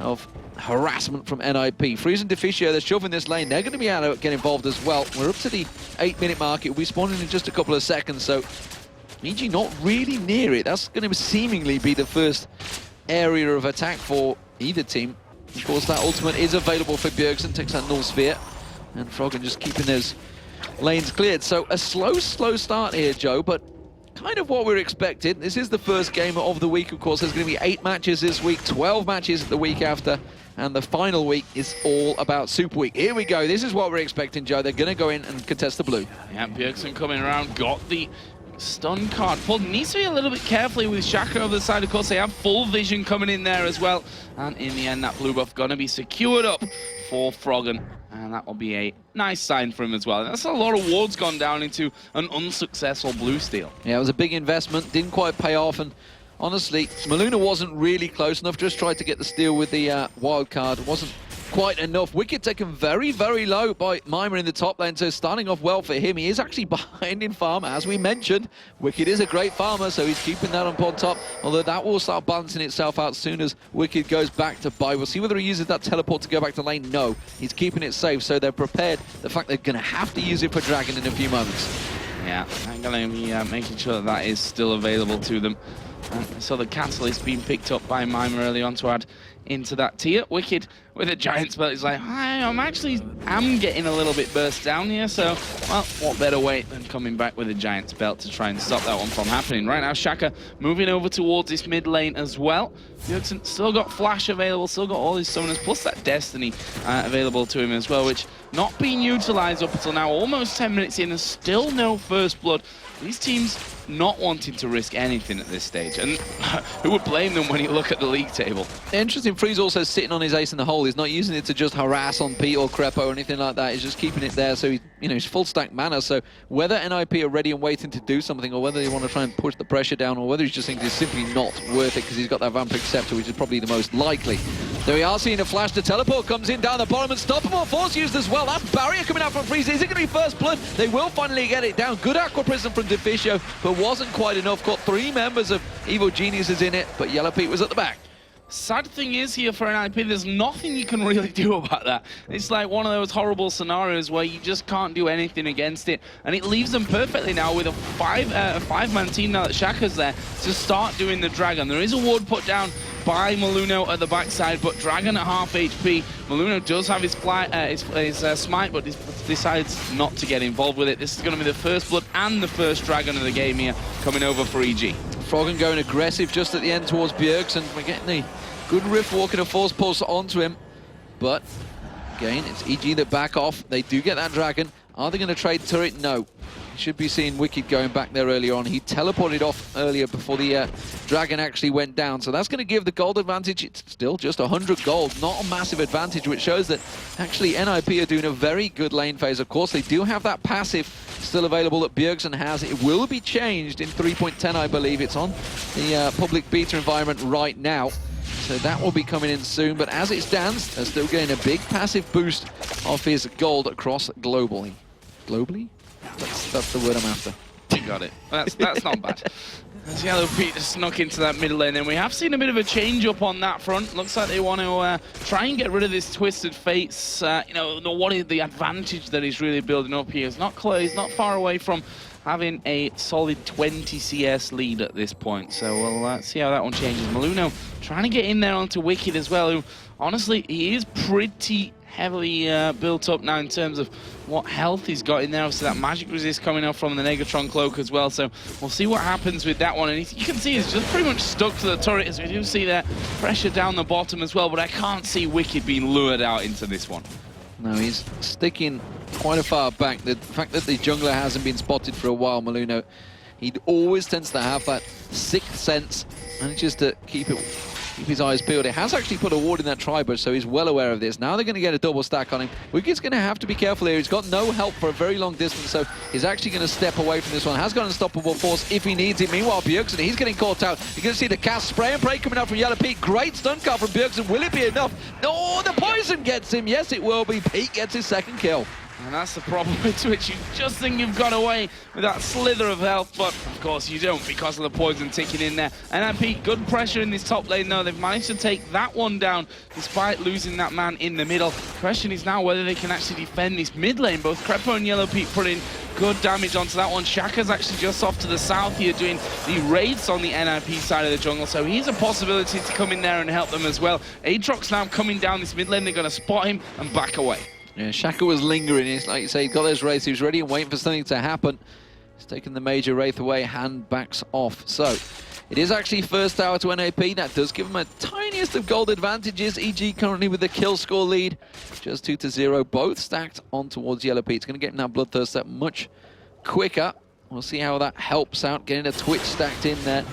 of harassment from NIP. Freeze and Deficio, they're shoving this lane. They're going to be able to get involved as well. We're up to the 8-minute mark. It will be spawning in just a couple of seconds, so EG not really near it. That's going to seemingly be the first area of attack for either team. Of course, that ultimate is available for Bjergsen, takes that null sphere, and Froggen just keeping those lanes cleared. So a slow start here, Joe, but kind of what we're expecting. This is the first game of the week, of course. There's going to be 8 matches this week, 12 matches the week after, and the final week is all about Super Week. Here we go. This is what we're expecting, Joe. They're going to go in and contest the blue. Yeah, Bjergsen coming around, got the stun card pulled. Needs to be a little bit carefully with Shaka over the side. Of course, they have full vision coming in there as well. And in the end, that blue buff going to be secured up for Froggen. And that will be a nice sign for him as well. That's a lot of wards gone down into an unsuccessful blue steal. Yeah, it was a big investment. Didn't quite pay off. And honestly, Maluna wasn't really close enough. Just tried to get the steal with the wild card. Wasn't quite enough. Wicked taken very, very low by Mima in the top lane, so starting off well for him. He is actually behind in farm, as we mentioned. Wicked is a great farmer, so he's keeping that on top, although that will start balancing itself out soon as Wicked goes back to buy. We'll see whether he uses that teleport to go back to lane. No, he's keeping it safe, so they're prepared. The fact they're going to have to use it for Dragon in a few moments. Yeah, I'm going to be making sure that that is still available to them. So the Catalyst being picked up by Mima early on to add into that tier. Wicked with a giant spell is like, I'm getting a little bit burst down here, so, well, what better way than coming back with a giant spell to try and stop that one from happening. Right now, Shaka moving over towards this mid lane as well. Bjergsen still got Flash available, still got all his summoners, plus that Destiny available to him as well, which not being utilized up until now. Almost 10 minutes in and still no first blood. These teams not wanting to risk anything at this stage, and who would blame them when you look at the league table? Interesting, Freeze also sitting on his ace in the hole. He's not using it to just harass on Pete or Crepo or anything like that. He's just keeping it there, so he's full stack mana. So whether NIP are ready and waiting to do something, or whether they want to try and push the pressure down, or whether he just thinks it's simply not worth it because he's got that Vampiric Scepter, which is probably the most likely. There we are seeing a flash. The teleport comes in down the bottom, and Stoppable Force used as well. That barrier coming out from Freeze. Is it going to be first blood? They will finally get it down. Good Aqua Prism from Deficio, but wasn't quite enough. Got 3 members of Evil Geniuses in it, but Yellow Pete was at the back. Sad thing is here for NIP, there's nothing you can really do about that. It's like one of those horrible scenarios where you just can't do anything against it, and it leaves them perfectly now with a five-man team now that Shaka's there to start doing the Dragon. There is a ward put down by Maluno at the backside, but Dragon at half HP. Maluno does have his smite, but decides not to get involved with it. This is going to be the first blood and the first Dragon of the game here coming over for EG. Froggen going aggressive just at the end towards Bjergsen. We're getting the good Rift walking a Force Pulse onto him, but again, it's EG that back off. They do get that Dragon. Are they going to trade turret? No. Should be seeing Wicked going back there earlier on. He teleported off earlier before the Dragon actually went down. So that's going to give the gold advantage. It's still just 100 gold, not a massive advantage, which shows that actually NIP are doing a very good lane phase. Of course, they do have that passive still available that Bjergsen has. It will be changed in 3.10, I believe. It's on the public beta environment right now. So that will be coming in soon. But as it stands, they're still getting a big passive boost of his gold across globally. Globally? That's the word I'm after. You got it. That's not bad. As Yellow Pete snuck into that middle lane, and we have seen a bit of a change up on that front. Looks like they want to try and get rid of this Twisted Fates. What is the advantage that he's really building up here? He's not close, he's not far away from having a solid 20 CS lead at this point. So we'll see how that one changes. Maluno trying to get in there onto Wicked as well, who honestly, he is pretty heavily built up now in terms of what health he's got in there. Obviously that magic resist coming up from the Negatron cloak as well, so we'll see what happens with that one. And you can see he's just pretty much stuck to the turret, as we do see that pressure down the bottom as well, but I can't see Wicked being lured out into this one. No, he's sticking quite a far back. The fact that the jungler hasn't been spotted for a while, Maluno, he always tends to have that sixth sense, and just to keep his eyes peeled. It has actually put a ward in that tri-bush, so he's well aware of this. Now they're going to get a double stack on him. Wicked's going to have to be careful here. He's got no help for a very long distance, so he's actually going to step away from this one. Has got unstoppable force if he needs it. Meanwhile, Bjergsen, he's getting caught out. You're going to see the cast spray and pray coming out from Yellow Pete. Great stun card from Bjergsen. Will it be enough? No, the poison gets him. Yes, it will be. Pete gets his second kill. And that's the problem with Twitch. You just think you've got away with that slither of health, but of course you don't because of the poison ticking in there. And NIP, good pressure in this top lane though. They've managed to take that one down despite losing that man in the middle. The question is now whether they can actually defend this mid lane. Both Crepo and Yellow Pete putting good damage onto that one. Shaka's actually just off to the south here doing the raids on the NIP side of the jungle, so he's a possibility to come in there and help them as well. Aatrox now coming down this mid lane. They're going to spot him and back away. Yeah, Shaka was lingering. He's, like you say, he got those wraiths. He was ready and waiting for something to happen. He's taken the major wraith away, hand backs off. So, it is actually first tower to NAP. That does give him a tiniest of gold advantages. EG currently with the kill score lead. Just 2-0, both stacked on towards Yellow Pete. It's going to get now Bloodthirst that much quicker. We'll see how that helps out, getting a Twitch stacked in there.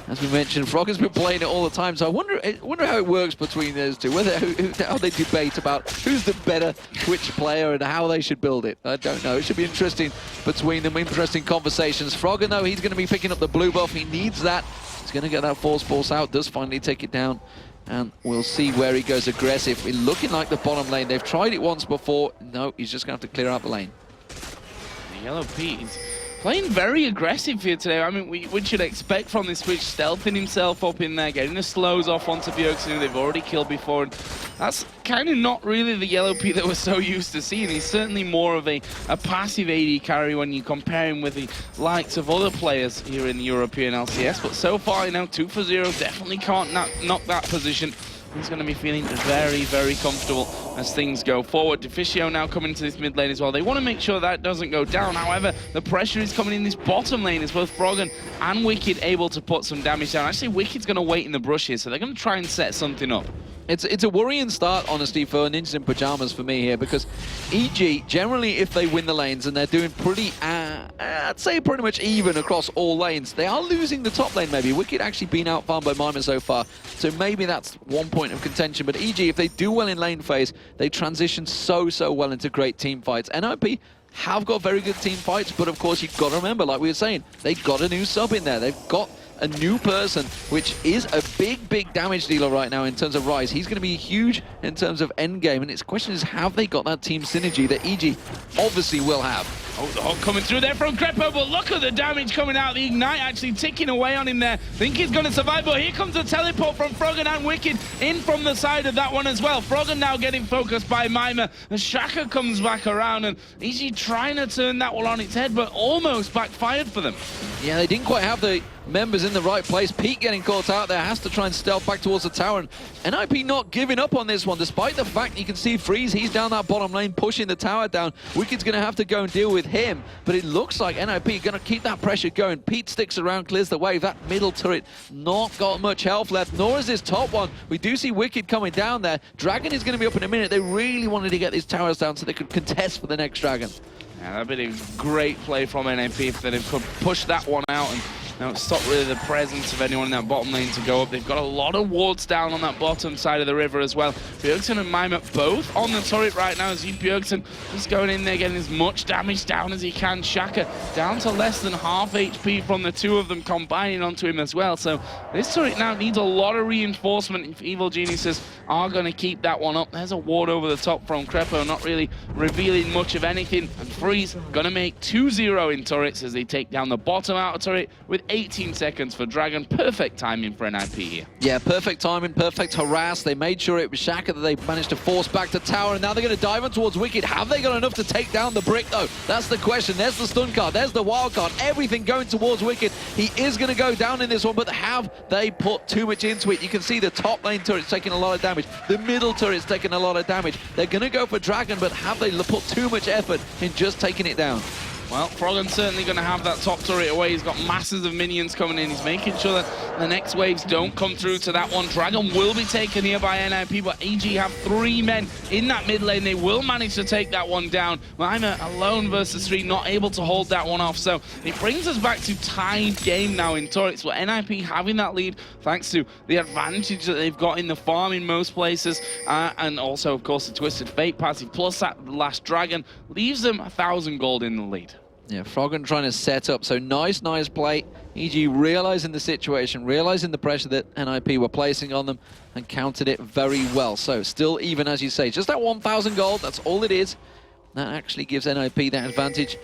As we mentioned, Frog has been playing it all the time, so I wonder how it works between those two, how they debate about who's the better Twitch player and how they should build it. I don't know. It should be interesting between them, interesting conversations. Frogger, though, he's going to be picking up the blue buff. He needs that. He's going to get that Force Pulse out, does finally take it down, and we'll see where he goes aggressive. It's looking like the bottom lane. They've tried it once before. No, he's just going to have to clear out the lane. The Yellow Pete is playing very aggressive here today. I mean, we should expect from this Twitch stealthing himself up in there, getting the slows off onto Bjergsen, who they've already killed before. And that's kind of not really the Yellow Pete that we're so used to seeing. He's certainly more of a passive AD carry when you compare him with the likes of other players here in the European LCS. But so far, you know, 2 for 0, definitely can't knock that position. He's going to be feeling very, very comfortable as things go forward. Deficio now coming into this mid lane as well. They want to make sure that doesn't go down. However, the pressure is coming in this bottom lane as both Froggen and Wicked able to put some damage down. Actually, Wicked's going to wait in the brush here, so they're going to try and set something up. It's a worrying start, honestly, for Ninjas in Pajamas for me here, because EG, generally, if they win the lanes and they're doing pretty, I'd say pretty much even across all lanes, they are losing the top lane maybe. Wicked actually been outfarmed by Mima so far, so maybe that's one point of contention. But EG, if they do well in lane phase, they transition so well into great team fights. NIP have got very good team fights, but of course you've got to remember, like we were saying, they've got a new sub in there. They've got a new person, which is a big damage dealer right now in terms of Rise. He's going to be huge in terms of endgame, and its question is, have they got that team synergy that EG obviously will have? Oh, the hog coming through there from Crepo, but look at the damage coming out. The Ignite actually ticking away on him there. Think he's going to survive, but here comes the teleport from Froggen and Wicked in from the side of that one as well. Froggen now getting focused by Mima. And Shaka comes back around, and EG trying to turn that one on its head, but almost backfired for them. Yeah, they didn't quite have the members in the right place. Pete getting caught out there, has to try and stealth back towards the tower, and NIP not giving up on this one, despite the fact you can see Freeze, he's down that bottom lane, pushing the tower down. Wicked's going to have to go and deal with him, but it looks like NIP going to keep that pressure going. Pete sticks around, clears the wave. That middle turret not got much health left, nor is this top one. We do see Wicked coming down there. Dragon is going to be up in a minute. They really wanted to get these towers down so they could contest for the next Dragon. Yeah, that'd been a great play from NAP if they could push that one out and stop really the presence of anyone in that bottom lane to go up. They've got a lot of wards down on that bottom side of the river as well. Bjergsen and Mima both on the turret right now. As Bjergsen is going in there getting as much damage down as he can. Shaka down to less than half HP from the two of them combining onto him as well. So this turret now needs a lot of reinforcement if Evil Geniuses are going to keep that one up. There's a ward over the top from Crepo, not really revealing much of anything. And Freeze going to make 2-0 in turrets as they take down the bottom outer turret with 18 seconds for Dragon. Perfect timing for NIP here. Yeah, perfect timing, perfect harass. They made sure it was Shaka that they managed to force back to tower, and now they're going to dive in towards Wicked. Have they got enough to take down the brick, though? That's the question. There's the stun card. There's the wild card. Everything going towards Wicked. He is going to go down in this one, but have they put too much into it? You can see the top lane turret's taking a lot of damage. The middle turret's taking a lot of damage. They're going to go for Dragon, but have they put too much effort in just taking it down? Well, Froggen's certainly going to have that top turret away. He's got masses of minions coming in. He's making sure that the next waves don't come through to that one. Dragon will be taken here by NIP, but EG have 3 men in that mid lane. They will manage to take that one down. Mima alone versus 3, not able to hold that one off. So it brings us back to tied game now in turrets, but NIP having that lead thanks to the advantage that they've got in the farm in most places, and also, of course, the Twisted Fate passive, plus that last Dragon, leaves them 1,000 gold in the lead. Yeah, Froggen trying to set up, so nice play. EG realizing the situation, realizing the pressure that NIP were placing on them, and countered it very well. So still even, as you say, just that 1,000 gold, that's all it is. That actually gives NIP that advantage.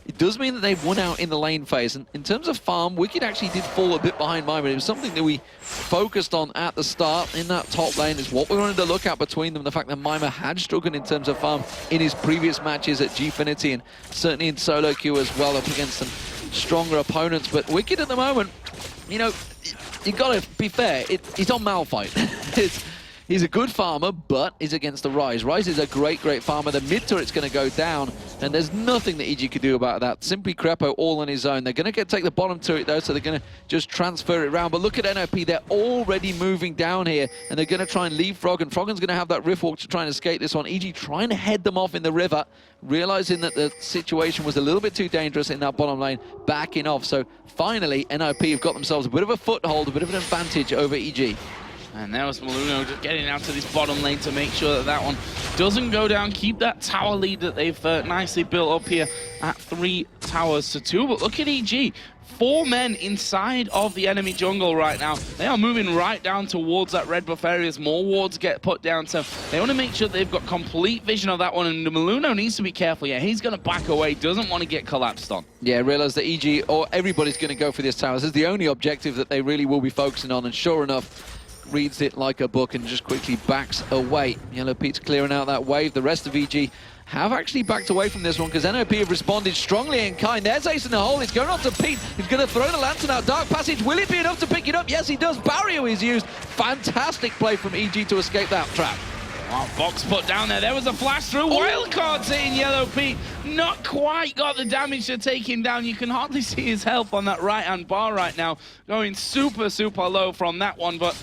It does mean that they've won out in the lane phase, and in terms of farm, Wicked actually did fall a bit behind Mima. It was something that we focused on at the start in that top lane, is what we wanted to look at between them, the fact that Mima had struggled in terms of farm in his previous matches at Gfinity, and certainly in solo queue as well, up against some stronger opponents. But Wicked at the moment, you know, you gotta be fair, he's on Malphite. He's a good farmer, but he's against the Ryze. Ryze is a great farmer. The mid turret's going to go down, and there's nothing that EG could do about that. Simply Crepo all on his own. They're going to take the bottom turret, though, so they're going to just transfer it around. But look at NIP. They're already moving down here, and they're going to try and leave Froggen. Froggen's going to have that Riftwalk to try and escape this one. EG trying to head them off in the river, realizing that the situation was a little bit too dangerous in that bottom lane, backing off. So finally, NIP have got themselves a bit of a foothold, a bit of an advantage over EG. And there was Maluno just getting out to this bottom lane to make sure that that one doesn't go down. Keep that tower lead that they've nicely built up here at 3 towers to 2. But look at EG. 4 men inside of the enemy jungle right now. They are moving right down towards that red buff area as more wards get put down. So they want to make sure they've got complete vision of that one. And Maluno needs to be careful. Yeah, he's going to back away. Doesn't want to get collapsed on. Yeah, realize that EG, or everybody's going to go for this tower. This is the only objective that they really will be focusing on. And sure enough, reads it like a book and just quickly backs away. Yellow Pete's clearing out that wave. The rest of EG have actually backed away from this one because NOP have responded strongly and kind. There's Ace in the hole. It's going on to Pete. He's going to throw the lantern out. Dark Passage. Will it be enough to pick it up? Yes, he does. Barrier is used. Fantastic play from EG to escape that trap. Oh, box put down there. There was a flash through. Wildcard's hitting Yellow Pete. Not quite got the damage to take him down. You can hardly see his health on that right-hand bar right now. Going super low from that one. But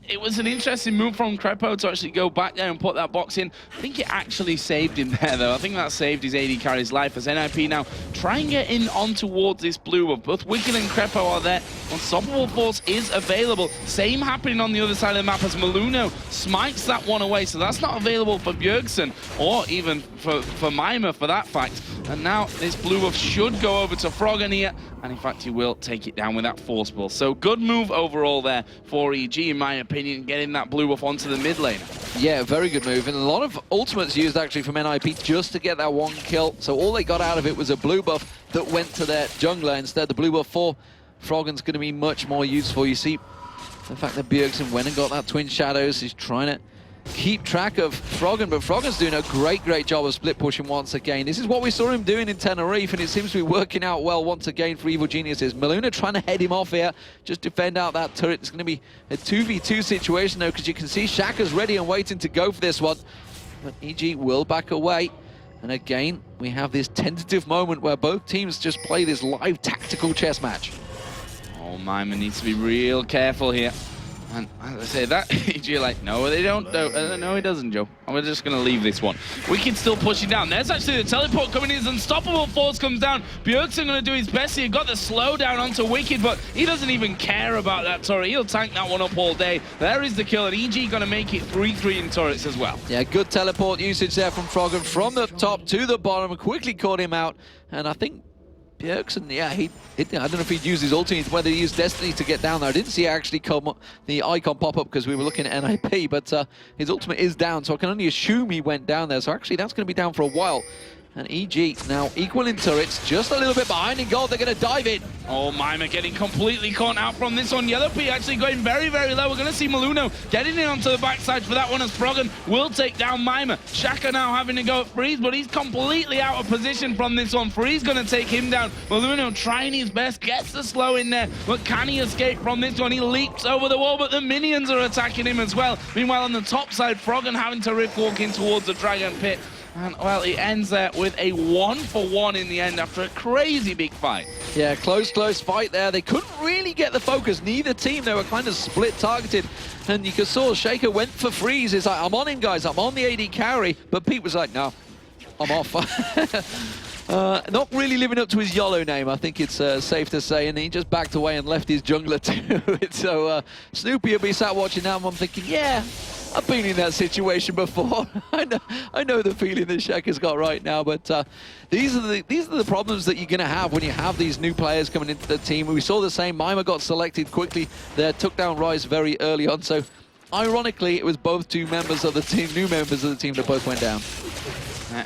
it was an interesting move from Crepo to actually go back there and put that box in. I think it actually saved him there, though. I think that saved his AD carry's life as NIP now try and get in on towards this blue buff. Both Wicked and Crepo are there. Unstoppable Force is available. Same happening on the other side of the map as Maluno smites that one away. So that's not available for Bjergsen or even for Mima for that fact. And now this blue buff should go over to Froggen here. And in fact, he will take it down with that force ball. So good move overall there for EG, in my opinion, getting that blue buff onto the mid lane. Yeah, very good move. And a lot of ultimates used actually from NIP just to get that one kill. So all they got out of it was a blue buff that went to their jungler instead. The blue buff for Froggen's going to be much more useful. You see the fact that Bjergsen went and got that Twin Shadows. He's trying to keep track of Froggen, but Froggen's doing a great job of split pushing once again. This is what we saw him doing in Tenerife, and it seems to be working out well once again for Evil Geniuses. Maluna trying to head him off here, just defend out that turret. It's going to be a 2v2 situation though, because you can see Shaka's ready and waiting to go for this one. But EG will back away. And again, we have this tentative moment where both teams just play this live tactical chess match. Oh, Mima needs to be real careful here. And as I say that, EG like, no, they don't. No, he doesn't, Joe. We're just going to leave this one. Wicked still pushing down. There's actually the teleport coming in. Unstoppable Force comes down. Bjergsen going to do his best here. Got the slowdown onto Wicked, but he doesn't even care about that turret. He'll tank that one up all day. There is the kill, and EG going to make it 3-3 in turrets as well. Yeah, good teleport usage there from Froggen from the top to the bottom. Quickly caught him out, and I think Bjergsen, yeah, I don't know if he'd use his ultimate, whether he used Destiny to get down there. I didn't see it actually come the icon pop up because we were looking at NIP, but his ultimate is down, so I can only assume he went down there. So actually, that's going to be down for a while. And EG now equal in turrets, just a little bit behind in gold. They're going to dive in. Oh, Mima getting completely caught out from this one. Yellow P actually going very low. We're going to see Maluno getting in onto the backside for that one as Froggen will take down Mima. Shaka now having to go at Freeze, but he's completely out of position from this one. Freeze going to take him down. Maluno trying his best, gets the slow in there, but can he escape from this one? He leaps over the wall, but the minions are attacking him as well. Meanwhile, on the top side, Froggen having to rift walk in towards the Dragon Pit. And, well, it ends there with a 1-for-1 in the end after a crazy big fight. Yeah, close fight there. They couldn't really get the focus. Neither team, they were kind of split targeted. And you saw Shaker went for freeze. He's like, I'm on him, guys. I'm on the AD carry. But Pete was like, no, I'm off. Not really living up to his YOLO name, I think it's safe to say. And he just backed away and left his jungler to it. So Snoopy will be sat watching now, and I'm thinking, yeah, I've been in that situation before. I know the feeling that Shaker's got right now, but these are the problems that you're going to have when you have these new players coming into the team. We saw the same. Mima got selected quickly there, took down Rise very early on. So ironically, it was both new members of the team that both went down.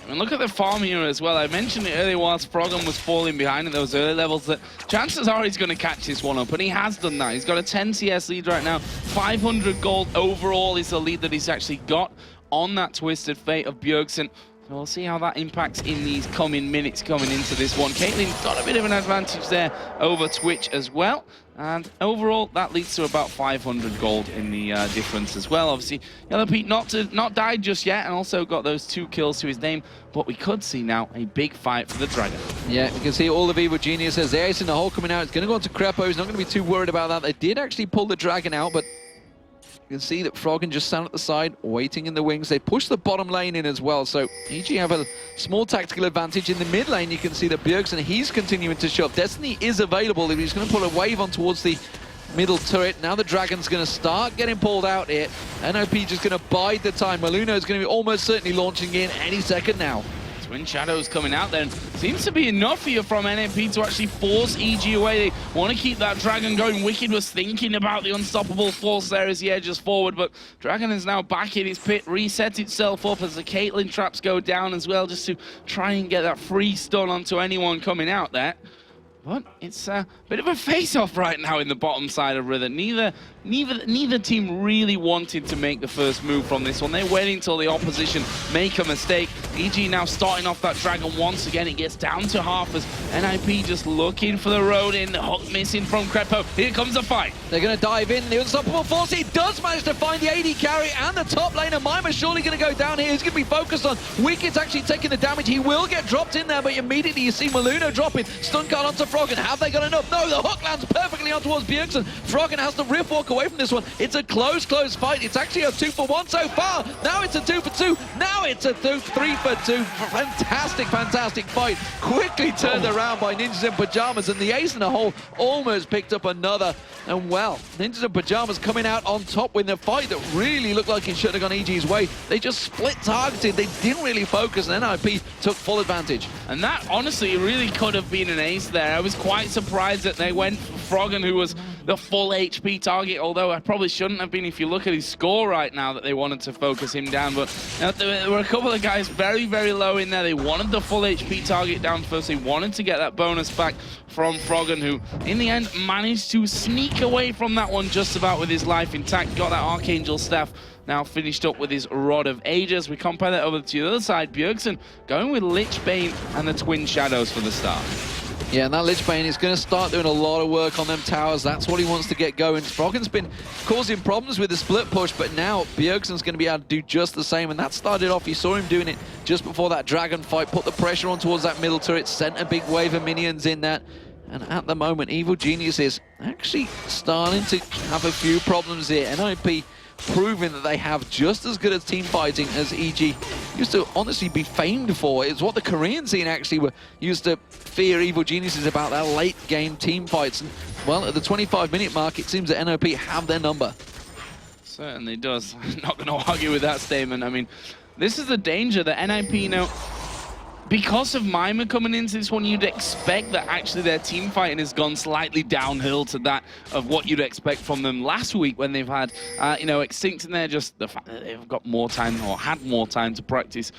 And look at the farm here as well. I mentioned it earlier whilst Froggen was falling behind at those early levels that chances are he's going to catch this one up, and he has done that. He's got a 10 CS lead right now. 500 gold overall is the lead that he's actually got on that Twisted Fate of Bjergsen. So we'll see how that impacts in these coming minutes coming into this one. Caitlyn's got a bit of an advantage there over Twitch as well. And overall, that leads to about 500 gold in the difference as well. Obviously, Yellow Pete not died just yet, and also got those 2 kills to his name. But we could see now a big fight for the Dragon. Yeah, you can see all of Evil Genius as the ace in the hole coming out. It's going to go on to Crepo. He's not going to be too worried about that. They did actually pull the Dragon out, but you can see that Froggen just stand at the side, waiting in the wings. They push the bottom lane in as well, so EG have a small tactical advantage. In the mid lane, you can see that Bjergsen, he's continuing to shove. Destiny is available. He's going to pull a wave on towards the middle turret. Now the Dragon's going to start getting pulled out here. NOP just going to bide the time. Maluno is going to be almost certainly launching in any second now. Twin Shadows coming out then. Seems to be enough here from NMP to actually force EG away. They want to keep that Dragon going. Wicked was thinking about the unstoppable force there as he edges forward, but Dragon is now back in its pit, resets itself up as the Caitlyn traps go down as well, just to try and get that free stun onto anyone coming out there. But it's a bit of a face-off right now in the bottom side of Rhythm. Neither team really wanted to make the first move from this one. They're waiting until the opposition make a mistake. EG now starting off that Dragon once again. It gets down to half as NIP just looking for the road in. The hook missing from Crepo. Here comes the fight. They're going to dive in. The unstoppable force. He does manage to find the AD carry and the top laner. Mima's surely going to go down here. He's going to be focused on. Wicked's actually taking the damage. He will get dropped in there, but immediately you see Maluno dropping. Stun card onto Froggen. Have they got enough? No, the hook lands perfectly on towards Bjergsen. Froggen has to riff walk away from this one. It's a close fight. It's actually a 2-for-1 so far. Now it's a 2-for-2. Now it's a 3-for-2. Fantastic fight. Quickly turned around by Ninjas in Pajamas, and the ace in the hole almost picked up another. And well, Ninjas in Pajamas coming out on top with the fight that really looked like it should have gone EG's way. They just split targeted. They didn't really focus, and NIP took full advantage. And that, honestly, really could have been an ace there. I was quite surprised that they went for Froggen, who was the full HP target, although I probably shouldn't have been if you look at his score right now, that they wanted to focus him down. But there were a couple of guys very low in there. They wanted the full HP target down first. They wanted to get that bonus back from Froggen, who in the end managed to sneak away from that one just about with his life intact. Got that Archangel staff now finished up with his Rod of Ages. We compare that over to the other side. Bjergsen going with Lich Bane and the Twin Shadows for the start. Yeah, and that Lich Bane is going to start doing a lot of work on them towers. That's what he wants to get going. Froggen's been causing problems with the split push, but now Bjergsen's going to be able to do just the same. And that started off, you saw him doing it just before that Dragon fight, put the pressure on towards that middle turret, sent a big wave of minions in that. And at the moment, Evil Genius is actually starting to have a few problems here. NIP proving that they have just as good as team fighting as EG used to honestly be famed for. It's what the Korean scene actually were used to fear Evil Geniuses about, their late game team fights. And well, at the 25-minute mark, it seems that NOP have their number. Certainly does. I'm not going to argue with that statement. I mean, this is the danger that NIP, you know, because of Mima coming into this one, you'd expect that actually their team fighting has gone slightly downhill to that of what you'd expect from them last week when they've had, you know, Extinct in there. Just the fact that they've got more time or had more time to practice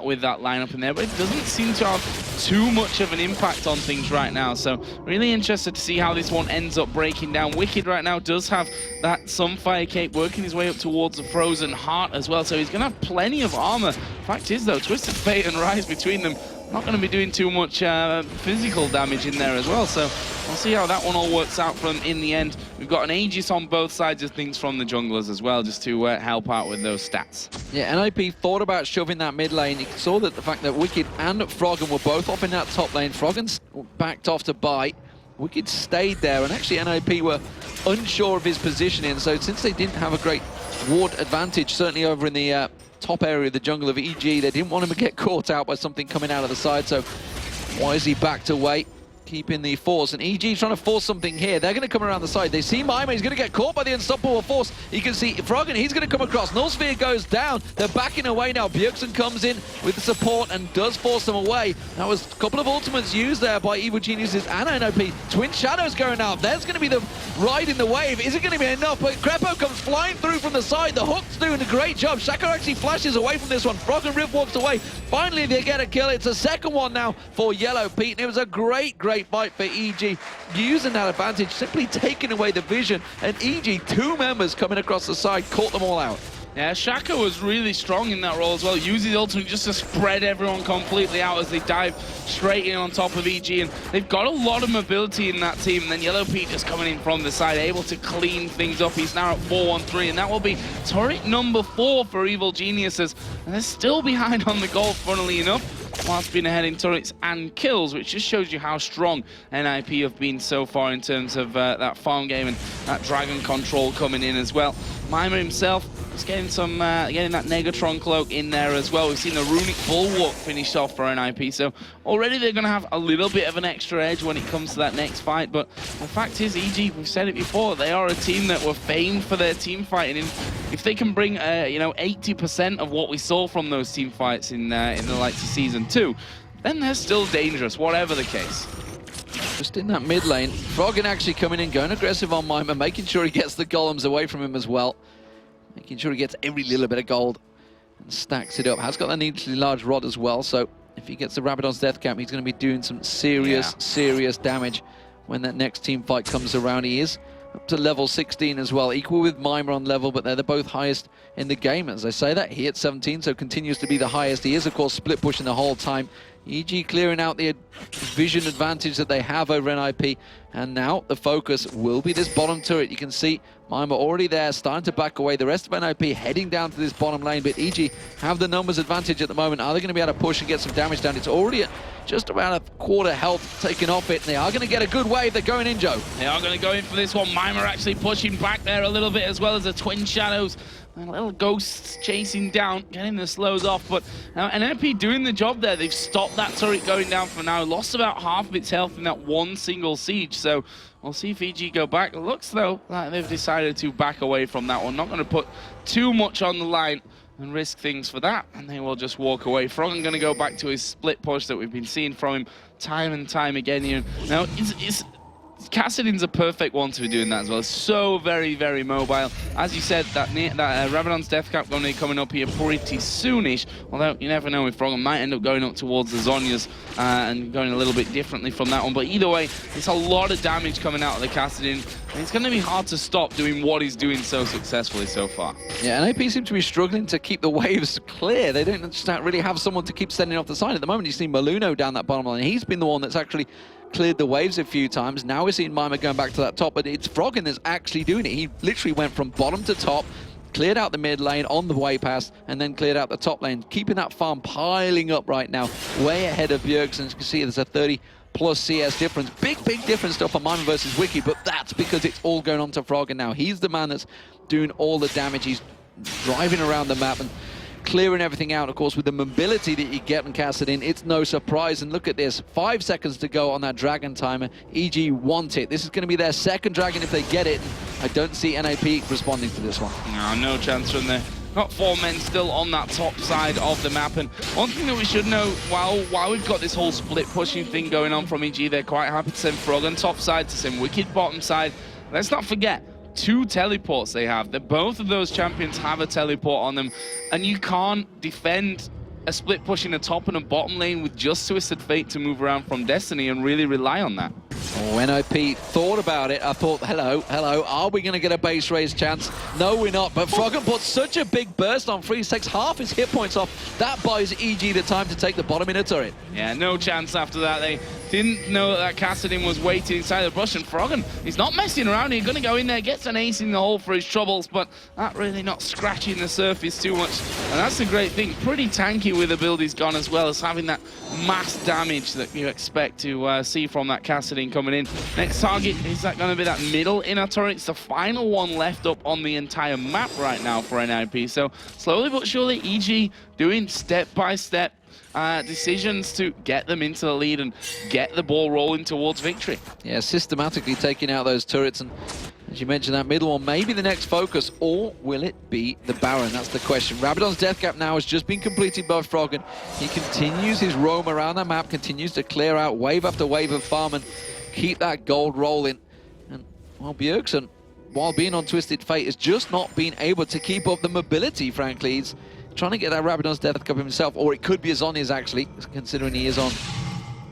with that lineup in there. But it doesn't seem to have too much of an impact on things right now. So really interested to see how this one ends up breaking down. Wicked right now does have that Sunfire Cape working his way up towards the Frozen Heart as well. So he's going to have plenty of armor. Fact is, though, Twisted Fate and Rise between them him. Not going to be doing too much physical damage in there as well, so we'll see how that one all works out from in the end. We've got an Aegis on both sides of things from the junglers as well, just to help out with those stats. Yeah, NIP thought about shoving that mid lane. You saw that the fact that Wicked and Froggen were both off in that top lane. Froggen backed off to buy. Wicked stayed there, and actually NIP were unsure of his positioning, so since they didn't have a great ward advantage, certainly over in the top area of the jungle of EG, they didn't want him to get caught out by something coming out of the side, so wisely backed away, keeping the force. And EG trying to force something here. They're going to come around the side. They see Mima. He's going to get caught by the unstoppable force. You can see Froggen. He's going to come across. Nullsphere goes down. They're backing away now. Bjergsen comes in with the support and does force them away. That was a couple of ultimates used there by Evil Geniuses and NOP. Twin Shadows going out. There's going to be the ride in the wave. Is it going to be enough? But Crepo comes flying through from the side. The Hook's doing a great job. Shaka actually flashes away from this one. Froggen Rift walks away. Finally, they get a kill. It's a second one now for Yellow Pete. And it was a great fight for EG, using that advantage, simply taking away the vision, and EG, two members coming across the side, caught them all out. Yeah, Shaka was really strong in that role as well, using the ultimate just to spread everyone completely out as they dive straight in on top of EG, and they've got a lot of mobility in that team, and then Yellow Pete just coming in from the side, able to clean things up. He's now at 4-1-3, and that will be turret number 4 for Evil Geniuses, and they're still behind on the goal, funnily enough, whilst being ahead in turrets and kills, which just shows you how strong NIP have been so far in terms of that farm game and that dragon control coming in as well. Mima himself is getting some getting that Negatron cloak in there as well. We've seen the runic bulwark finished off for NIP, so already they're going to have a little bit of an extra edge when it comes to that next fight. But the fact is, EG, we've said it before, they are a team that were famed for their team fighting. And if they can bring 80% of what we saw from those team fights in the likes of Season 2, then they're still dangerous, whatever the case. Just in that mid lane, Froggen actually coming in, going aggressive on Mima, making sure he gets the golems away from him as well. Making sure he gets every little bit of gold and stacks it up. Has got that needlessly large rod as well, so if he gets the Rabadon's Death Camp, he's going to be doing some serious damage when that next team fight comes around. He is up to level 16 as well, equal with Mima on level, but they're the both highest in the game. As I say that, he at 17, so continues to be the highest. He is, of course, split pushing the whole time. EG clearing out the vision advantage that they have over NIP, and now the focus will be this bottom turret. You can see Mima already there, starting to back away. The rest of NIP heading down to this bottom lane, but EG have the numbers advantage at the moment. Are they going to be able to push and get some damage down? It's already at just around a quarter health taken off it. They are going to get a good wave. They're going in, Joe. They are going to go in for this one. Mima actually pushing back there a little bit, as well as the Twin Shadows. And little ghosts chasing down, getting the slows off, but NIP doing the job there. They've stopped that turret going down for now. Lost about half of its health in that one single siege, so we'll see if EG go back. It looks, though, like they've decided to back away from that one. Not going to put too much on the line and risk things for that, and they will just walk away. Froggen going to go back to his split push that we've been seeing from him time and time again here. Now, Kassadin's a perfect one to be doing that as well. So very mobile. As you said, that Rabadon's Death Cap going to be coming up here pretty soonish. Although you never know if Froggen might end up going up towards the Zhonya's and going a little bit differently from that one. But either way, it's a lot of damage coming out of the Kassadin. And it's going to be hard to stop doing what he's doing so successfully so far. Yeah, NIP seem to be struggling to keep the waves clear. They don't just really have someone to keep sending off the side. At the moment, you see Maluno down that bottom line. He's been the one that's actually cleared the waves a few times. Now we're seeing Mima going back to that top, but it's Froggen that's actually doing it. He literally went from bottom to top, cleared out the mid lane on the way pass, and then cleared out the top lane, keeping that farm piling up right now, way ahead of Bjergsen. As you can see, there's a 30+ CS difference. Big difference still for Mima versus Wicked, but that's because it's all going on to Froggen now. He's the man that's doing all the damage. He's driving around the map and clearing everything out. Of course, with the mobility that you get in Kassadin, it's no surprise. And look at this, 5 seconds to go on that dragon timer. EG want it. This is going to be their second dragon if they get it. I don't see NIP responding to this one. No chance from there. Got 4 men still on that top side of the map. And one thing that we should know, while we've got this whole split pushing thing going on from EG, they're quite happy to send Froggen top side, to send Wicked bottom side. Let's not forget, 2 teleports they have. Both of those champions have a teleport on them, and you can't defend a split push in a top and a bottom lane with just Twisted Fate to move around from Destiny and really rely on that. When NIP thought about it, I thought, hello, are we going to get a base raise chance? No, we're not. But Froggen puts such a big burst on Freeze, takes half his hit points off. That buys EG the time to take the bottom in a turret. Yeah, no chance after that. They didn't know that Kassadin was waiting inside the bush, and Froggen, he's not messing around. He's going to go in there, gets an ace in the hole for his troubles, but that really not scratching the surface too much. And that's the great thing. Pretty tanky with the build he's gone, as well as having that mass damage that you expect to see from that Kassadin coming in. Next target, is that going to be that middle inner turret? It's the final one left up on the entire map right now for NIP. So slowly but surely, EG doing step-by-step decisions to get them into the lead and get the ball rolling towards victory. Yeah, systematically taking out those turrets, and as you mentioned, that middle one, maybe the next focus, or will it be the Baron? That's the question. Rabadon's death cap now has just been completed by Froggen. He continues his roam around the map, continues to clear out wave after wave of farm and keep that gold rolling. And while Bjergsen, while being on Twisted Fate, has just not been able to keep up the mobility, frankly. He's trying to get that Rabadon's death cup himself, or it could be Azonia's actually, considering he is on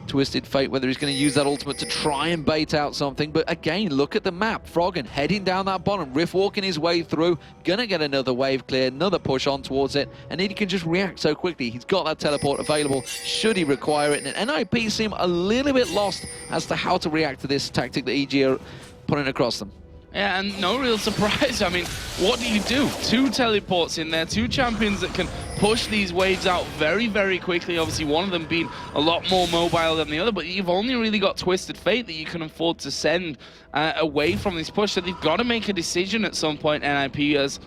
Twisted Fate, whether he's going to use that ultimate to try and bait out something. But again, look at the map. Froggen heading down that bottom, Rift walking his way through, gonna get another wave clear, another push on towards it, and he can just react so quickly. He's got that teleport available should he require it, and NIP seem a little bit lost as to how to react to this tactic that EG are putting across them. Yeah, and no real surprise. I mean, what do you do? 2 teleports in there, 2 champions that can push these waves out very, very quickly. Obviously, one of them being a lot more mobile than the other, but you've only really got Twisted Fate that you can afford to send away from this push. So they've got to make a decision at some point, NIP, as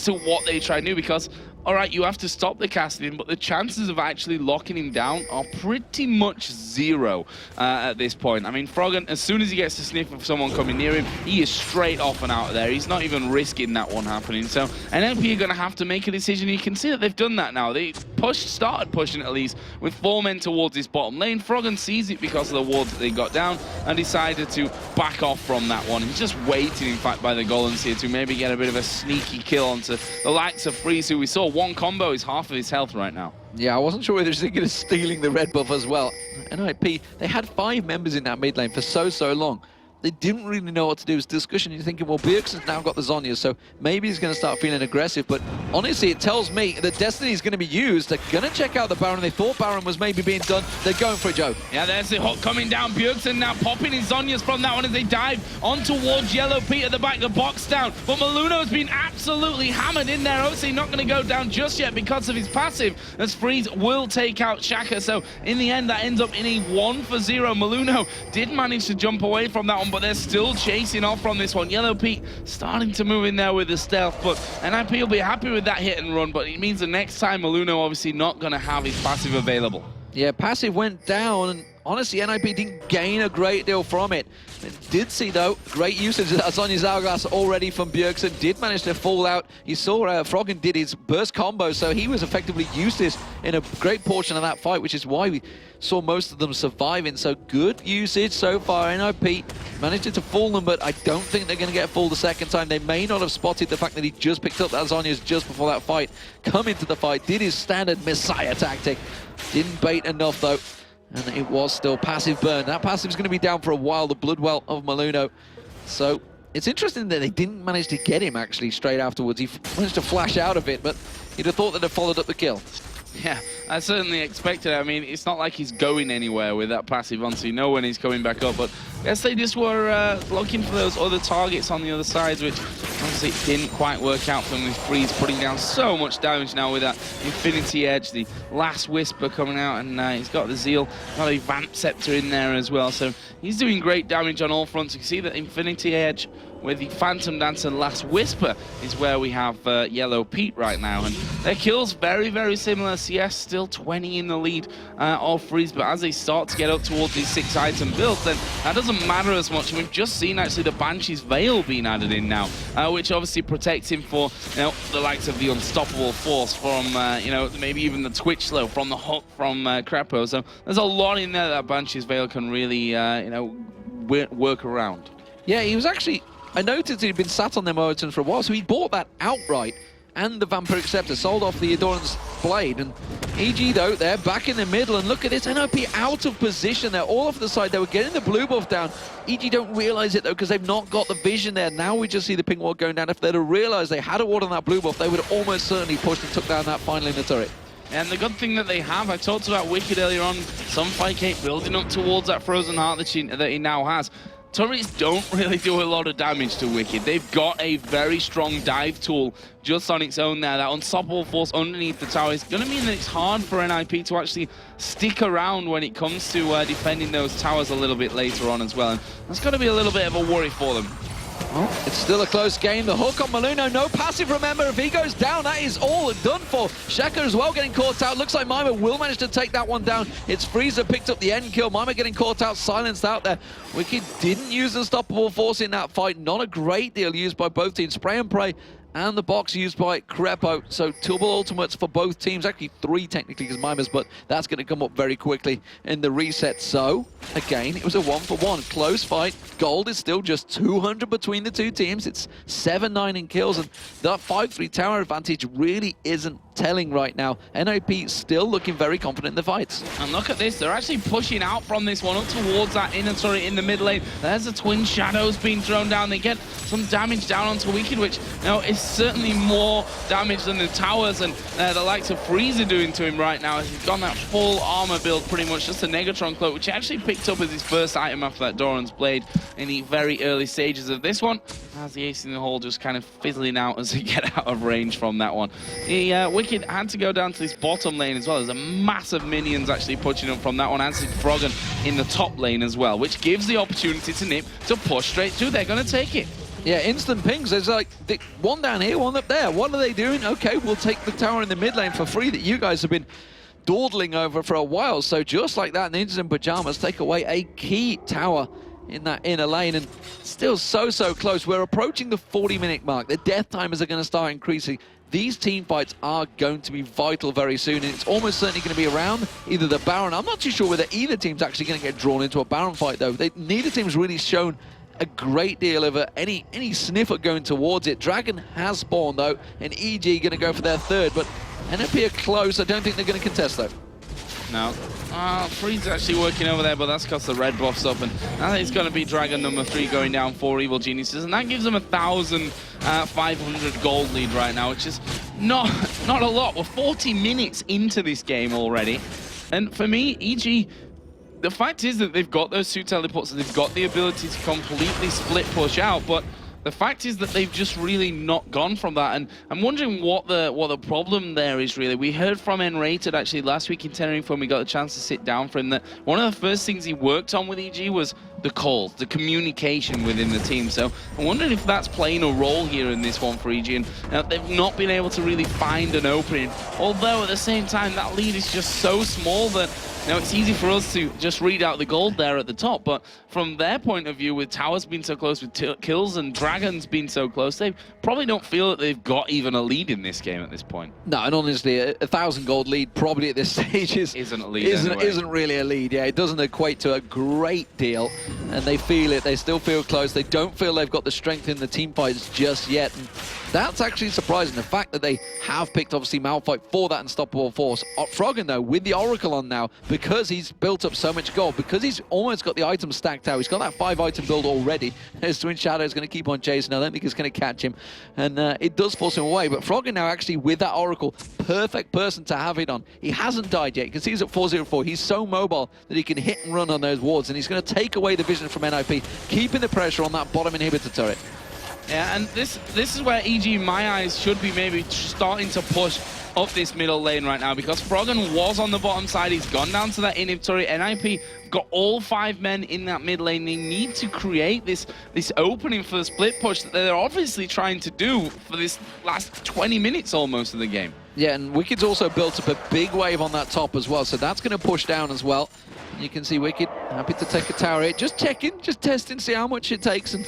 to what they try to do, because all right, you have to stop the Kassadin, but the chances of actually locking him down are pretty much 0 at this point. I mean, Froggen, as soon as he gets the sniff of someone coming near him, he is straight off and out of there. He's not even risking that one happening. So NLP are going to have to make a decision. You can see that they've done that now. They started pushing at least with 4 men towards this bottom lane. Froggen sees it because of the wards that they got down and decided to back off from that one. He's just waiting, in fact, by the golems here to maybe get a bit of a sneaky kill onto the likes of Freeze, who we saw one combo is half of his health right now. Yeah, I wasn't sure whether he was thinking of stealing the red buff as well. NIP, they had 5 members in that mid lane for so long. They didn't really know what to do. It was discussion. You're thinking, well, Bjergsen's now got the Zhonya, so maybe he's going to start feeling aggressive. But honestly, it tells me that Destiny is going to be used. They're going to check out the Baron. They thought Baron was maybe being done. They're going for it, Joe. Yeah, there's the hook coming down. Bjergsen now popping his Zhonyas from that one as they dive on towards Yellow Pete at the back. The box down. But Maluno's been absolutely hammered in there. Obviously not going to go down just yet because of his passive, as Freeze will take out Shaka. So in the end, that ends up in a 1-0. Maluno did manage to jump away from that one, but they're still chasing off from this one. Yellow Pete starting to move in there with the stealth, but NIP will be happy with that hit and run, but it means the next time Maluno obviously not going to have his passive available. Yeah, passive went down, and honestly, NIP didn't gain a great deal from it. Did see, though, great usage of that Zhonya's Hourglass already from Bjergsen. Did manage to fall out. You saw Froggen did his burst combo, so he was effectively useless in a great portion of that fight, which is why we saw most of them surviving. So good usage so far. NIP managed to fool them, but I don't think they're going to get fooled the second time. They may not have spotted the fact that he just picked up that Zhonya's just before that fight. Come into the fight, did his standard Messiah tactic. Didn't bait enough, though. And it was still passive burn. That passive's going to be down for a while, the Bloodwell of Maluno. So it's interesting that they didn't manage to get him, actually, straight afterwards. He managed to flash out of it, but you'd have thought that they'd followed up the kill. Yeah, I certainly expected it. I mean, it's not like he's going anywhere with that passive on, so you know when he's coming back up. But I guess they just were looking for those other targets on the other sides, which obviously didn't quite work out for them with Freeze putting down so much damage now with that Infinity Edge, the last Whisper coming out, and he's got the Zeal, got a Vamp Scepter in there as well. So he's doing great damage on all fronts. You can see that Infinity Edge with the Phantom Dancer Last Whisper is where we have Yellow Pete right now. And their kills very, very similar. CS still 20 in the lead of Freeze, but as they start to get up towards these 6-item builds, then that doesn't matter as much. And we've just seen actually the Banshee's Veil being added in now, which obviously protects him for the likes of the Unstoppable Force from, maybe even the Twitch Slow from the hook from Crepo. So there's a lot in there that Banshee's Veil can really, work around. Yeah, he was actually... I noticed he'd been sat on them items for a while, so he bought that outright. and the Vampiric Scepter, sold off the Endurance Blade. And EG, though, they're back in the middle, and look at this, NOP out of position. They're all off the side. They were getting the blue buff down. EG don't realize it, though, because they've not got the vision there. Now we just see the ping ward going down. If they'd have realized they had a ward on that blue buff, they would have almost certainly pushed and took down that final in the turret. And the good thing that they have, I talked about Wicked earlier on, some fight Kate building up towards that Frozen Heart that he now has. Turrets don't really do a lot of damage to Wicked. They've got a very strong dive tool just on its own there. That unstoppable force underneath the tower is going to mean that it's hard for NIP to actually stick around when it comes to defending those towers a little bit later on as well. And that's going to be a little bit of a worry for them. Well, it's still a close game. The hook on Maluno, no passive, remember. If he goes down, that is all done for. Shaka as well getting caught out. Looks like Mima will manage to take that one down. It's Freezer picked up the end kill. Mima getting caught out, silenced out there. Wicked didn't use unstoppable force in that fight. Not a great deal used by both teams. Spray and pray. And the box used by Crepo. So double ultimates for both teams. Actually 3 technically because Mima's, but that's going to come up very quickly in the reset. So again, it was a 1-for-1. Close fight. Gold is still just 200 between the two teams. It's 7-9 in kills, and that 5-3 tower advantage really isn't telling right now. NIP still looking very confident in the fights. And look at this, they're actually pushing out from this one up towards that inner turret in the mid lane. There's the twin shadows being thrown down. They get some damage down onto Wicked, which is certainly more damage than the towers and the likes of Freezer doing to him right now, as he's got that full armor build, pretty much just a Negatron cloak, which he actually picked up as his first item after that Doran's Blade in the very early stages of this one, as the ace in the hole just kind of fizzling out as he get out of range from that one. The Wicked had to go down to this bottom lane as well. There's a massive minions actually pushing up from that one, and Froggen in the top lane as well, which gives the opportunity to Nip to push straight through. They're going to take it. Yeah, instant pings. There's like one down here, one up there. What are they doing? Okay, we'll take the tower in the mid lane for free that you guys have been dawdling over for a while. So just like that, Ninjas in Pajamas take away a key tower in that inner lane, and still so close. We're approaching the 40-minute mark. The death timers are going to start increasing. These team fights are going to be vital very soon, and it's almost certainly going to be around either the Baron. I'm not too sure whether either team's actually going to get drawn into a Baron fight, though. Neither team's really shown a great deal of any sniff at going towards it. Dragon has spawned, though, and EG going to go for their third, but NFP are close. I don't think they're going to contest, though. No. Free's actually working over there, but that's because the red buff's up, and now it's going to be Dragon number 3 going down for Evil Geniuses, and that gives them 1,500 gold lead right now, which is not a lot. We're 40 minutes into this game already, and for me, EG, the fact is that they've got those 2 teleports and they've got the ability to completely split push out, but the fact is that they've just really not gone from that, and I'm wondering what the problem there is really. We heard from N-Rated actually last week in Tenerife when we got a chance to sit down for him that one of the first things he worked on with EG was the calls, the communication within the team. So I'm wondering if that's playing a role here in this one for EG, and they've not been able to really find an opening. Although at the same time, that lead is just so small that it's easy for us to just read out the gold there at the top, but from their point of view, with towers being so close, with kills and dragons being so close, they probably don't feel that they've got even a lead in this game at this point. No, and honestly, a 1,000 gold lead probably at this stage isn't a lead. Isn't really a lead. Yeah, it doesn't equate to a great deal, and they feel it. They still feel close. They don't feel they've got the strength in the team fights just yet. And that's actually surprising. The fact that they have picked, obviously, Malphite for that unstoppable force. Froggen, though, with the Oracle on now, because he's built up so much gold, because he's almost got the items stacked out, he's got that 5-item build already. His Twin Shadow is going to keep on chasing. I don't think it's going to catch him, and it does force him away. But Froggen now actually with that Oracle, perfect person to have it on. He hasn't died yet because he's at 404. He's so mobile that he can hit and run on those wards, and he's going to take away the vision from NIP, keeping the pressure on that bottom inhibitor turret. Yeah, and this is where EG, in my eyes, should be maybe starting to push up this middle lane right now, because Froggen was on the bottom side. He's gone down to that inhib turret. NIP got all 5 men in that mid lane. They need to create this opening for the split push that they're obviously trying to do for this last 20 minutes almost of the game. Yeah, and Wicked's also built up a big wave on that top as well, so that's going to push down as well. You can see Wicked happy to take a tower hit. Just checking, just testing, see how much it takes. And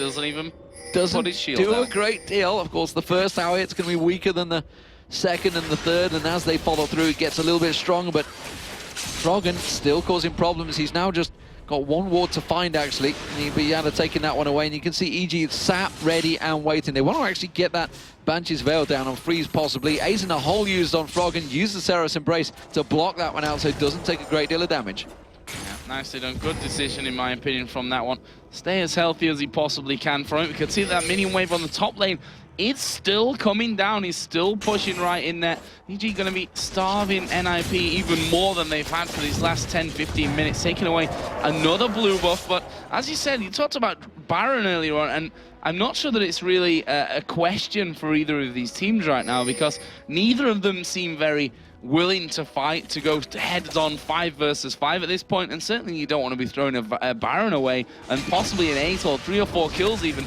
doesn't put his shield do down. A great deal. Of course, the first tower hit's going to be weaker than the second and the third, and as they follow through, it gets a little bit stronger, but Froggen still causing problems. He's now just Got one ward to find, actually. And he'll be able to taking that one away. And you can see EG sat, ready, and waiting. They want to actually get that Banshee's Veil down on Freeze, possibly. Ace in the hole used on Froggen. Use the Seraph's Embrace to block that one out so it doesn't take a great deal of damage. Yeah, nicely done. Good decision, in my opinion, from that one. Stay as healthy as he possibly can for him. We could see that minion wave on the top lane. It's still coming down. He's still pushing right in there. EG going to be starving NIP even more than they've had for these last 10-15 minutes, taking away another blue buff. But as you said, you talked about Baron earlier on, and I'm not sure that it's really a question for either of these teams right now, because neither of them seem very willing to fight, to go heads-on 5 versus 5 at this point, and certainly you don't want to be throwing a Baron away, and possibly an 8 or 3 or 4 kills even,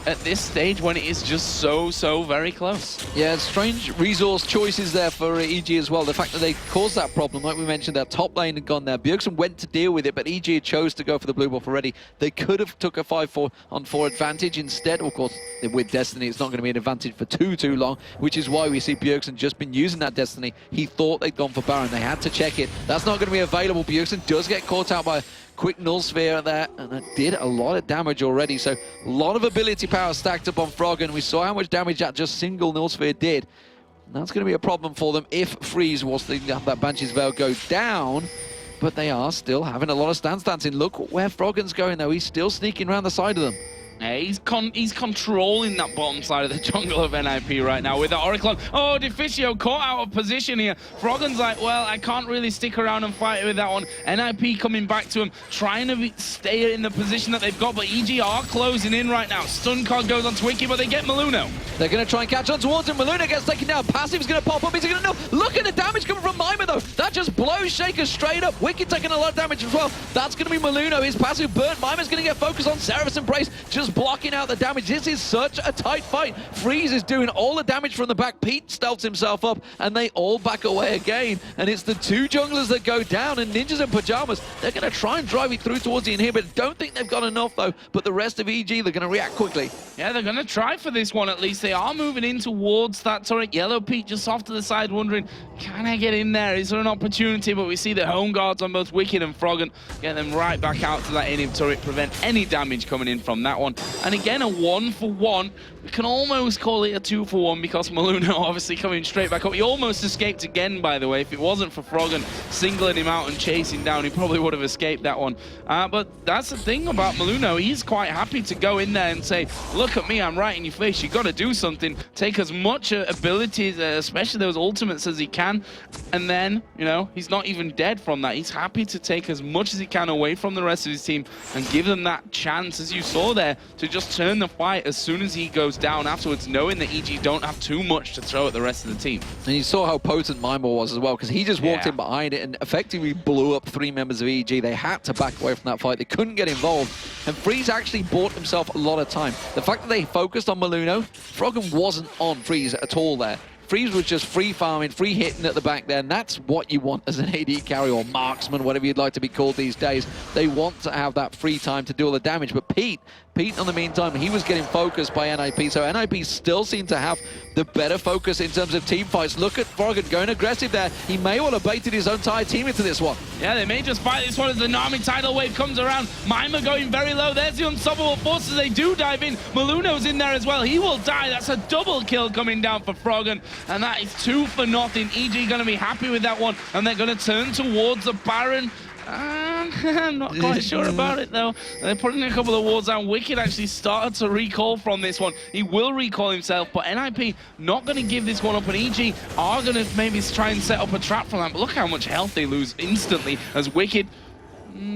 at this stage when it is just so very close. Yeah, strange resource choices there for EG as well. The fact that they caused that problem, like we mentioned, their top lane had gone there. Bjergsen went to deal with it, but EG chose to go for the blue buff already. They could have took a 5-4-on-4 advantage instead. Of course, with Destiny, it's not going to be an advantage for too long, which is why we see Bjergsen just been using that Destiny. He thought they'd gone for Baron. They had to check it. That's not going to be available. Bjergsen does get caught out by quick null sphere there, and that did a lot of damage already. So a lot of ability power stacked up on Froggen. We saw how much damage that just single null sphere did. And that's going to be a problem for them if Freeze was to have that Banshee's Veil go down. But they are still having a lot of stance dancing. Look where Froggen's going, though. He's still sneaking around the side of them. Yeah, he's controlling that bottom side of the jungle of NIP right now with the Oracle. Oh, Deficio caught out of position here. Froggen's like, well, I can't really stick around and fight with that one. NIP coming back to him, trying to stay in the position that they've got, but EG are closing in right now. Stun card goes on to Wiki, but they get Maluno. They're going to try and catch on towards him. Maluno gets taken down. Passive's going to pop up. He's going to know. Look at the damage coming from Mima, though. That just blows Shaker straight up. Wiki taking a lot of damage as well. That's going to be Maluno. His passive burnt. Mima's going to get focused on Seraph's Embrace, just blocking out the damage. This is such a tight fight. Freeze is doing all the damage from the back. Pete stealths himself up, and they all back away again. And it's the 2 junglers that go down, and Ninjas in Pajamas, they're going to try and drive it through towards the inhibitor. Don't think they've got enough, though. But the rest of EG, they're going to react quickly. Yeah, they're going to try for this one at least. They are moving in towards that turret. Yellow Pete just off to the side wondering, can I get in there? Is there an opportunity? But we see the home guards on both Wicked and Froggen get them right back out to that inhib turret, prevent any damage coming in from that one. And again, a 1-for-1. We can almost call it a 2-for-1 because Maluno obviously coming straight back up. He almost escaped again, by the way. If it wasn't for Froggen singling him out and chasing down, he probably would have escaped that one. But that's the thing about Maluno. He's quite happy to go in there and say, look at me, I'm right in your face. You got to do something. Take as much abilities, especially those ultimates, as he can. And then, you know, he's not even dead from that. He's happy to take as much as he can away from the rest of his team and give them that chance, as you saw there, to just turn the fight as soon as he goes down afterwards, knowing that EG don't have too much to throw at the rest of the team. And you saw how potent Mima was as well, because he just walked in behind it and effectively blew up 3 members of EG. They had to back away from that fight. They couldn't get involved. And Freeze actually bought himself a lot of time. The fact that they focused on Maluno, Froggen wasn't on Freeze at all there. Freeze was just free farming, free hitting at the back there, and that's what you want as an AD carry or marksman, whatever you'd like to be called these days. They want to have that free time to do all the damage, but Pete, in the meantime, he was getting focused by NIP, so NIP still seem to have the better focus in terms of team fights. Look at Froggen going aggressive there. He may well have baited his entire team into this one. Yeah, they may just fight this one as the Nami tidal wave comes around. Mima going very low. There's the unstoppable forces. They do dive in. Maluno's in there as well. He will die. That's a double kill coming down for Froggen. And that is 2 for nothing. EG going to be happy with that one. And they're going to turn towards the Baron. I'm not quite sure about it, though. They're putting a couple of wards down. Wicked actually started to recall from this one. He will recall himself, but NIP not going to give this one up, and EG are going to maybe try and set up a trap from that. But look how much health they lose instantly as Wicked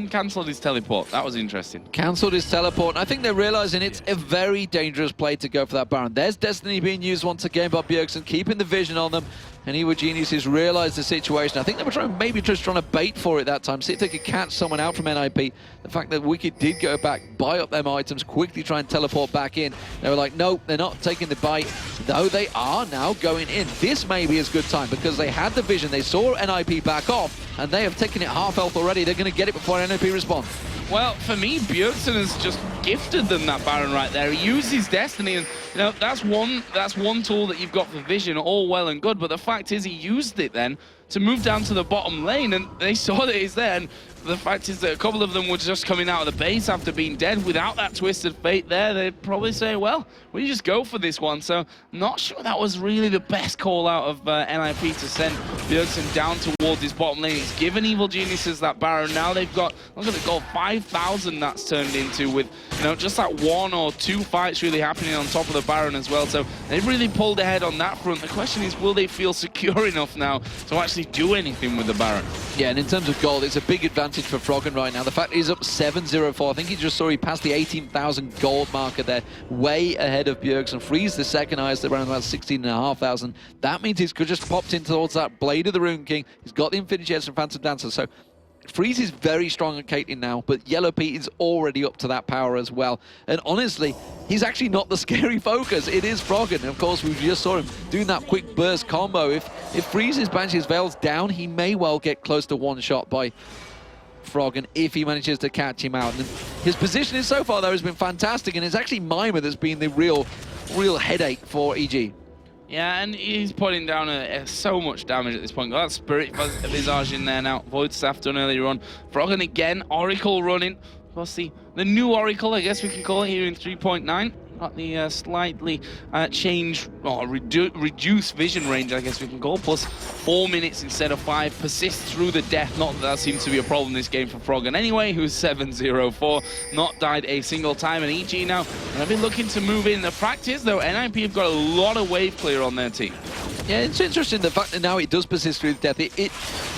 cancelled his teleport. That was interesting. Cancelled his teleport. I think they're realizing it's a very dangerous play to go for that Baron. There's Destiny being used once again by Bjergsen, keeping the vision on them. And Evo Geniuses realized the situation. I think they were maybe just trying to bait for it that time, see if they could catch someone out from NIP. The fact that Wicked did go back, buy up them items, quickly try and teleport back in. They were like, nope, they're not taking the bite, though they are now going in. This may be a good time because they had the vision. They saw NIP back off, and they have taken it half health already. They're going to get it before NIP responds. Well, for me, Bjergsen has just gifted them that Baron right there. He used his Destiny, and you know that's one tool that you've got for vision, all well and good. But the fact is, he used it then to move down to the bottom lane, and they saw that he's there. And the fact is that a couple of them were just coming out of the base after being dead. Without that Twisted Fate there, they'd probably say, well, we just go for this one. So not sure that was really the best call out of NIP to send Bjergsen down towards his bottom lane. He's given Evil Geniuses that Baron. Now they've got, look at the goal, 5,000 that's turned into with, you know, just that 1 or 2 fights really happening on top of the Baron as well. So they've really pulled ahead on that front. The question is, will they feel secure enough now to actually do anything with the Baron? Yeah, and in terms of gold, it's a big advantage for Froggen right now. The fact he's up 7-0-4. I think he just saw he passed the 18,000 gold marker there, way ahead of Bjergsen. Freeze the second highest around about 16,500. That means he's just popped in towards that Blade of the Rune King. He's got the Infinity Edge from Phantom Dancer. So Freeze is very strong at Caitlyn now, but Yellow Pete is already up to that power as well. And honestly, he's actually not the scary focus. It is Froggen. Of course, we just saw him doing that quick burst combo. If Freeze's Banshee's Veil's down, he may well get close to one shot by Froggen if he manages to catch him out. And his positioning so far, though, has been fantastic, and it's actually Mimer that's been the real headache for EG. Yeah, and he's putting down so much damage at this point. Got that Spirit Visage in there now. Void Staff done earlier on. Froggen again, Oracle running. Of course, the new Oracle, I guess we can call it here in 3.9. Got the slightly change or reduced vision range, I guess we can call. Plus 4 minutes instead of 5. Persists through the death. Not that seems to be a problem this game for Froggen anyway, who's 7-0-4. Not died a single time. And EG now going to be looking to move in. The fact is, though, NIP have got a lot of wave clear on their team. Yeah, it's interesting the fact that now it does persist through the death.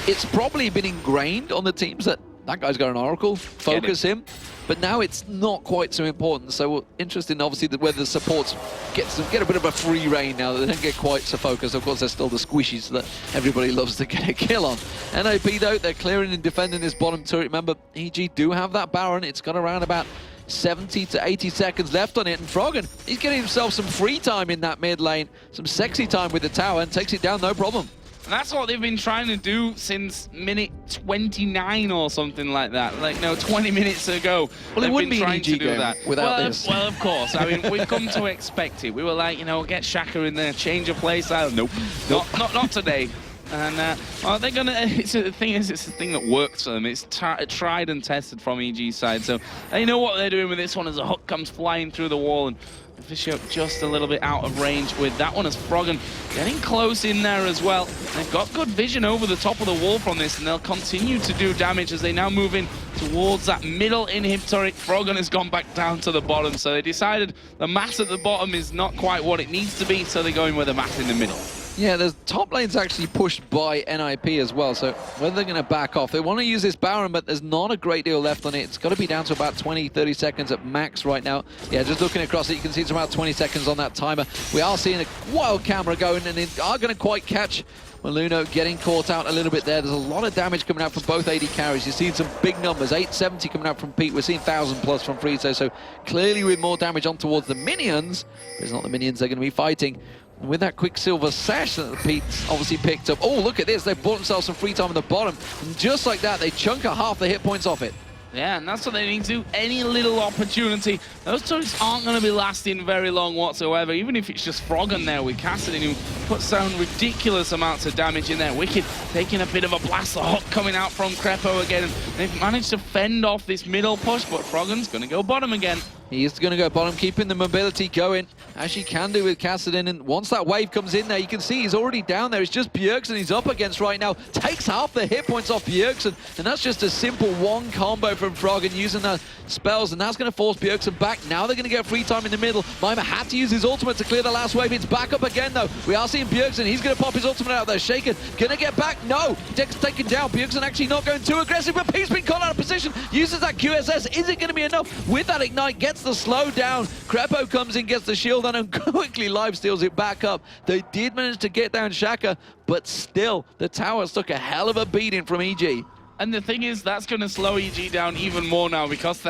It's probably been ingrained on the teams that guy's got an Oracle, focus him. But now it's not quite so important. So interesting, obviously, that whether the supports get a bit of a free reign now. They don't get quite so focused. Of course, there's still the squishies that everybody loves to get a kill on. NIP, though, they're clearing and defending this bottom turret. Remember, EG do have that Baron. It's got around about 70 to 80 seconds left on it. And Froggen, he's getting himself some free time in that mid lane. Some sexy time with the tower and takes it down, no problem. And that's what they've been trying to do since minute 29 or something like that. Like, no, 20 minutes ago. Well, it wouldn't be trying an EG to do game that without this. Well, of course. I mean, we've come to expect it. We were like, you know, get Shaka in there, change of play style. Nope. Not today. And well, they're gonna. The thing is, it's the thing that works for them. It's tried and tested from EG's side. So they know what they're doing with this one as a hook comes flying through the wall and Officio just a little bit out of range with that one as Froggen getting close in there as well. They've got good vision over the top of the wall from this, and they'll continue to do damage as they now move in towards that middle inhibitor. Froggen has gone back down to the bottom, so they decided the mass at the bottom is not quite what it needs to be, so they're going with a mass in the middle. Yeah, the top lane's actually pushed by NIP as well, so whether they're going to back off. They want to use this Baron, but there's not a great deal left on it. It's got to be down to about 20, 30 seconds at max right now. Yeah, just looking across it, you can see it's about 20 seconds on that timer. We are seeing a wild camera going, and they are going to quite catch Maluno getting caught out a little bit there. There's a lot of damage coming out from both AD carries. You're seeing some big numbers, 870 coming out from Pete. We're seeing 1,000 plus from Frito, so clearly with more damage on towards the minions. But it's not the minions they're going to be fighting. And with that Quicksilver Sash that Pete's obviously picked up. Oh, look at this. They've bought themselves some free time at the bottom. And just like that, they chunk a half the hit points off it. Yeah, and that's what they need to do. Any little opportunity. Those turrets aren't going to be lasting very long whatsoever, even if it's just Froggen there with Cassidy, who puts down ridiculous amounts of damage in there. Wicked taking a bit of a blast. The hook coming out from Crepo again. And they've managed to fend off this middle push, but Froggen's going to go bottom again. He is going to go bottom, keeping the mobility going, as she can do with Kassadin. And once that wave comes in there, you can see he's already down there. It's just Bjergsen he's up against right now. Takes half the hit points off Bjergsen. And that's just a simple one combo from Froggen using the spells. And that's going to force Bjergsen back. Now they're going to get free time in the middle. Mimer had to use his ultimate to clear the last wave. It's back up again, though. We are seeing Bjergsen. He's going to pop his ultimate out there. Shaken. Going to get back. No. Gets taken down. Bjergsen actually not going too aggressive, but Pete's been caught out of position. Uses that QSS. Is it going to be enough? With that Ignite, gets the slow down. Crepo comes in, gets the shield on, and quickly live steals it back up. They did manage to get down Shaka, but still, the towers took a hell of a beating from EG. And the thing is, that's going to slow EG down even more now, because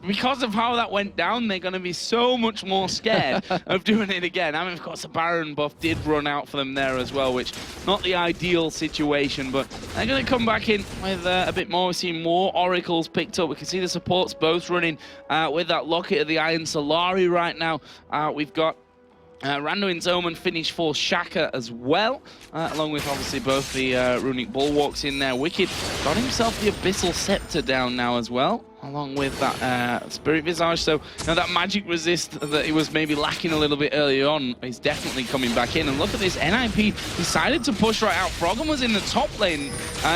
because of how that went down, they're going to be so much more scared of doing it again. I mean, of course, the Baron buff did run out for them there as well, which not the ideal situation, but they're going to come back in with a bit more. We're seeing more Oracles picked up. We can see the supports both running with that Locket of the Iron Solari right now. We've got Randuin's Omen finished for Shaka as well, along with obviously both the Runic Bulwarks in there. Wicked got himself the Abyssal Scepter down now as well, along with that Spirit Visage. So now that magic resist that he was maybe lacking a little bit earlier on is definitely coming back in. And look at this, NIP decided to push right out. Froggen was in the top lane,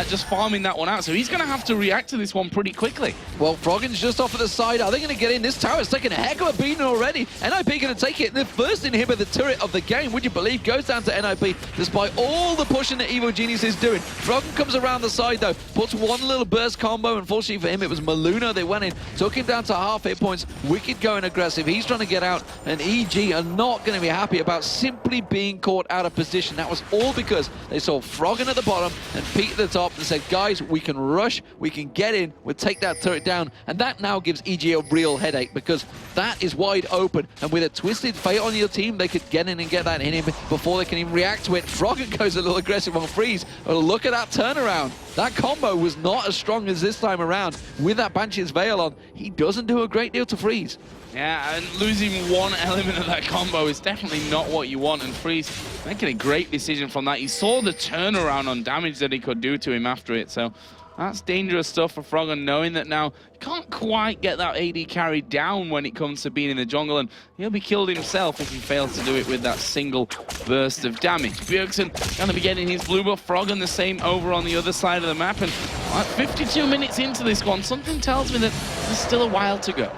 just farming that one out. So he's going to have to react to this one pretty quickly. Well, Froggen's just off to the side. Are they going to get in? This tower's taking a heck of a beating already. NIP going to take it. The first inhibitor, the turret of the game, would you believe, goes down to NIP, despite all the pushing that Evo Genius is doing. Froggen comes around the side, though, puts one little burst combo. Unfortunately for him, it was Maluna. They went in, took him down to half hit points. Wicked going aggressive. He's trying to get out, and EG are not going to be happy about simply being caught out of position. That was all because they saw Froggen at the bottom and Pete at the top and said, guys, we can rush, we can get in, we'll take that turret down. And that now gives EG a real headache, because that is wide open, and with a Twisted Fate on your team, they could get in and get that in him before they can even react to it. Froggen goes a little aggressive on Freeze. Oh, look at that turnaround. That combo was not as strong as this time around. With that Banshee's Veil on, he doesn't do a great deal to Freeze. Yeah, and losing one element of that combo is definitely not what you want, and Freeze making a great decision from that. He saw the turnaround on damage that he could do to him after it, so that's dangerous stuff for Froggen, knowing that now he can't quite get that AD carry down when it comes to being in the jungle, and he'll be killed himself if he fails to do it with that single burst of damage. Bjergsen going to be getting his blue buff, Froggen the same over on the other side of the map, and 52 minutes into this one, something tells me that there's still a while to go.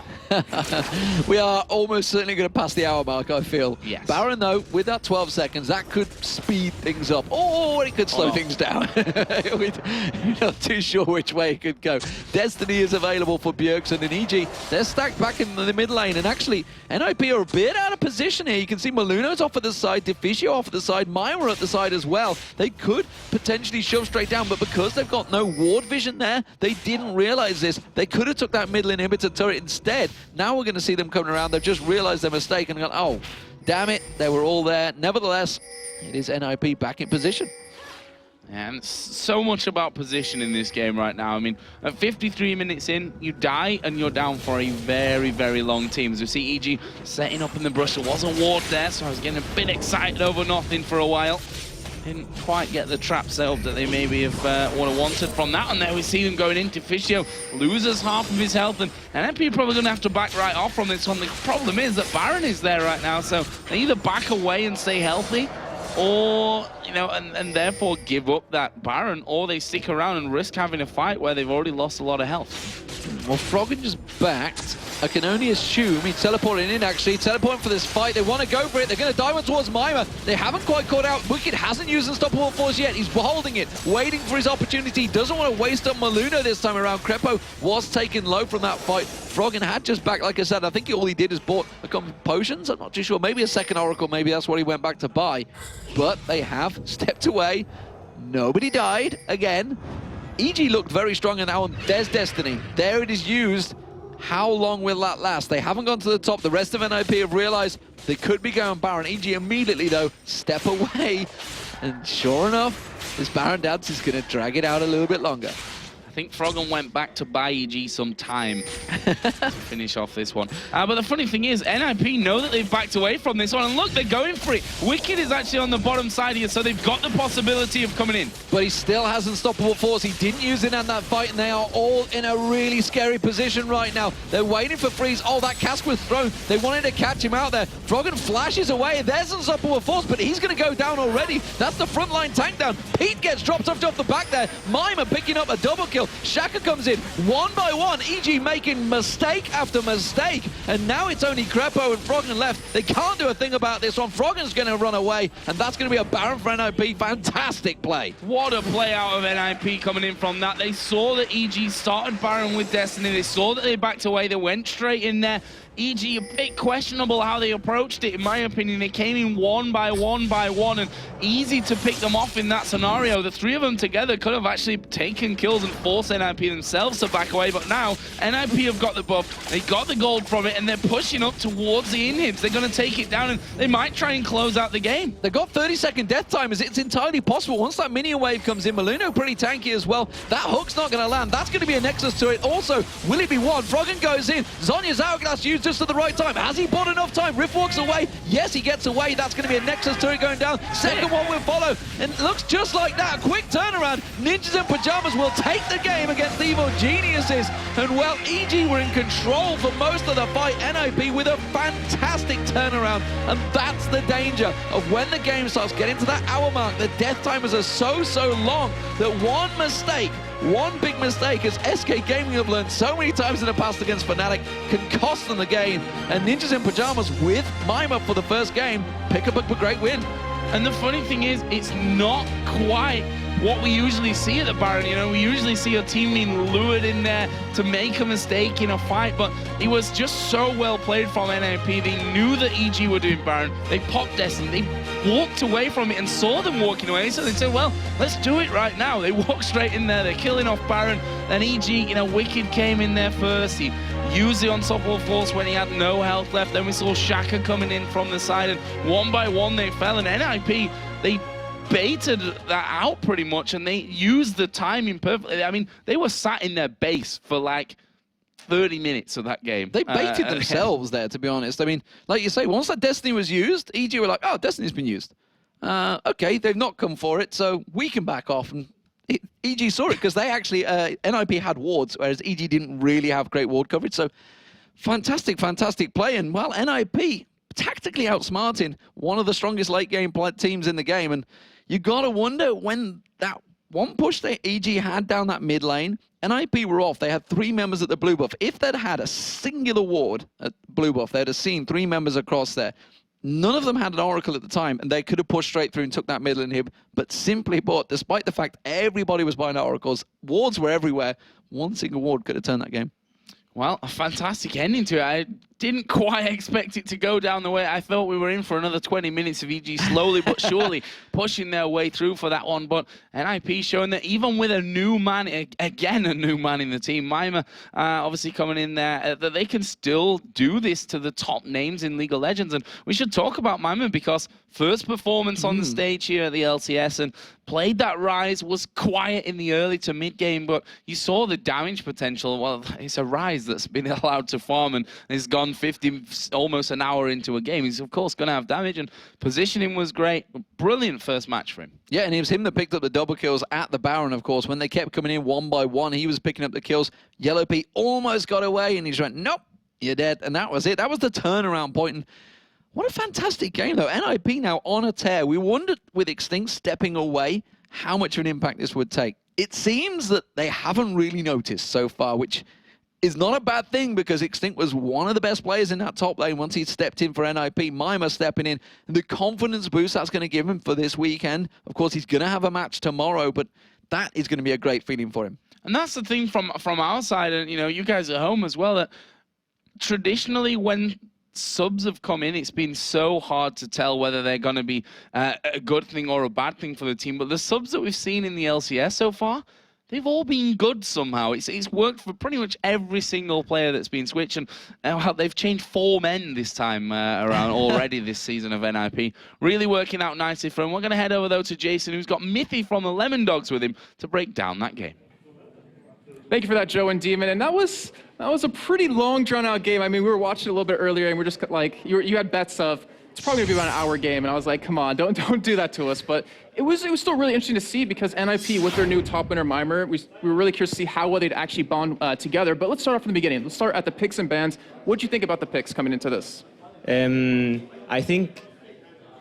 We are almost certainly going to pass the hour mark, I feel. Yes. Baron, though, with that 12 seconds, that could speed things up, or it could slow things down. We're not too sure which way it could go. Destiny is available for Bjergsen and EG. They're stacked back in the mid lane, and actually, NIP are a bit out of position here. You can see Maluno's off at the side, Deficio off at the side, Myra at the side as well. They could potentially shove straight down, but because they've got no ward vision there, they didn't realize this. They could have took that middle inhibitor turret instead. Now we're going to see them coming around. They've just realized their mistake and gone, oh, damn it, they were all there. Nevertheless, it is NIP back in position. And so much about position in this game right now. I mean, at 53 minutes in, you die and you're down for a very, very long team. As we see EG setting up in the brush. There was a ward there, so I was getting a bit excited over nothing for a while. Didn't quite get the trap set up that they maybe have would have wanted from that. And there we see them going into Deficio. Loses half of his health, and NIP are probably going to have to back right off from this one. The problem is that Baron is there right now, so they either back away and stay healthy, or, you know, and therefore give up that Baron, or they stick around and risk having a fight where they've already lost a lot of health. Well, Froggen just backed. I can only assume he's teleporting in, actually. Teleporting for this fight. They want to go for it. They're going to dive one towards Mima. They haven't quite caught out. Wicked hasn't used Unstoppable Force yet. He's holding it, waiting for his opportunity. Doesn't want to waste up Maluna this time around. Crepo was taken low from that fight. Froggen had just backed, like I said. I think all he did is bought a couple of potions. I'm not too sure. Maybe a second Oracle. Maybe that's what he went back to buy. But they have stepped away. Nobody died again. EG looked very strong in that one. There's Destiny. There it is used. How long will that last? They haven't gone to the top. The rest of NIP have realized they could be going Baron. EG immediately, though, step away. And sure enough, this Baron dance is going to drag it out a little bit longer. I think Froggen went back to buy EG some time to finish off this one. But the funny thing is, NIP know that they've backed away from this one, and look, they're going for it. Wicked is actually on the bottom side here, so they've got the possibility of coming in. But he still has Unstoppable Force. He didn't use it in that fight, and they are all in a really scary position right now. They're waiting for Freeze. Oh, that cask was thrown. They wanted to catch him out there. Froggen flashes away. There's Unstoppable Force, but he's going to go down already. That's the frontline tank down. Pete gets dropped off the back there. Mima picking up a double kill. Shaka comes in one by one. EG making mistake after mistake, and now it's only Crepo and Froggen left. They can't do a thing about this one. Froggen's going to run away, and that's going to be a Baron for NIP. Fantastic play. What a play out of NIP coming in from that. They saw that EG started Baron with Destiny. They saw that they backed away. They went straight in there. EG, a bit questionable how they approached it, in my opinion. They came in one by one, and easy to pick them off in that scenario. The three of them together could have actually taken kills and forced NIP themselves to back away, but now NIP have got the buff, they got the gold from it, and they're pushing up towards the inhibs. They're going to take it down, and they might try and close out the game. They've got 30-second death timers. It's entirely possible. Once that minion wave comes in, Maluno pretty tanky as well. That hook's not going to land. That's going to be a Nexus to it. Also, will it be one? Froggen goes in. Zonya's hourglass used just at the right time. Has he bought enough time? Riff walks away. Yes, he gets away. That's going to be a Nexus turret going down. Second one will follow. And it looks just like that. A quick turnaround. Ninjas in Pajamas will take the game against Evil Geniuses. And well, EG were in control for most of the fight. NIP with a fantastic turnaround. And that's the danger of when the game starts getting to that hour mark. The death timers are so long that one mistake, one big mistake, as SK Gaming have learned so many times in the past against Fnatic, can cost them the game. And Ninjas in Pajamas with Mima for the first game pick up a great win. And the funny thing is, it's not quite what we usually see at the Baron. You know, we usually see a team being lured in there to make a mistake in a fight, but it was just so well played from NIP. They knew that EG were doing Baron. They popped Destiny. They walked away from it and saw them walking away, so they said, well, let's do it right now. They walked straight in there. They're killing off Baron. Then EG, you know, Wicked came in there first. He used the unstoppable force when he had no health left. Then we saw Shaka coming in from the side, and one by one they fell. And NIP, they baited that out pretty much, and they used the timing perfectly. I mean, they were sat in their base for like 30 minutes of that game. They baited themselves there, to be honest. I mean, like you say, once that Destiny was used, EG were like, oh, Destiny's been used. Okay, they've not come for it, so we can back off. And EG saw it because they actually, NIP had wards, whereas EG didn't really have great ward coverage. So fantastic play. And well, NIP tactically outsmarting one of the strongest late game teams in the game. And you got to wonder, when that one push that EG had down that mid lane, NIP were off. They had 3 members at the blue buff. If they'd had a singular ward at blue buff, they'd have seen 3 members across there. None of them had an Oracle at the time, and they could have pushed straight through and took that middle inhib. But simply put, despite the fact everybody was buying Oracles, wards were everywhere, one single ward could have turned that game. Well, a fantastic ending to it. I didn't quite expect it to go down the way I thought. We were in for another 20 minutes of EG slowly but surely pushing their way through for that one. But NIP showing that even with a new man, again a new man in the team, Mima obviously coming in there, that they can still do this to the top names in League of Legends. And we should talk about Mima because first performance on the stage here at the LCS, and played that Rise, was quiet in the early to mid game, but you saw the damage potential. Well, it's a Rise that's been allowed to farm and has gone 50, almost an hour into a game. He's of course going to have damage, and positioning was great. Brilliant first match for him. Yeah, and it was him that picked up the double kills at the Baron, of course. When they kept coming in one by one, he was picking up the kills. Yellow P almost got away, and he just went, nope, you're dead. And that was it. That was the turnaround point. And what a fantastic game, though. NIP now on a tear. We wondered, with Extinct stepping away, how much of an impact this would take. It seems that they haven't really noticed so far, which is not a bad thing, because Extinct was one of the best players in that top lane once he stepped in for NIP. Mima stepping in, and the confidence boost that's going to give him for this weekend. Of course, he's going to have a match tomorrow, but that is going to be a great feeling for him. And that's the thing from our side, and you know, you guys at home as well, that traditionally when subs have come in, it's been so hard to tell whether they're going to be a good thing or a bad thing for the team. But the subs that we've seen in the LCS so far, they've all been good somehow. It's worked for pretty much every single player that's been switched. And they've changed 4 men this time around already this season of NIP. Really working out nicely for him. We're going to head over, though, to Jason, who's got Mithy from the Lemon Dogs with him to break down that game. Thank you for that, Joe and Demon. And that was a pretty long, drawn-out game. I mean, we were watching a little bit earlier, and we're just like, you had bets of, it's probably gonna be about an hour game, and I was like, come on, don't do that to us. But it was still really interesting to see, because NIP with their new top winner Mimer, we were really curious to see how well they'd actually bond together. But let's start off from the beginning. Let's start at the picks and bans. What do you think about the picks coming into this? I think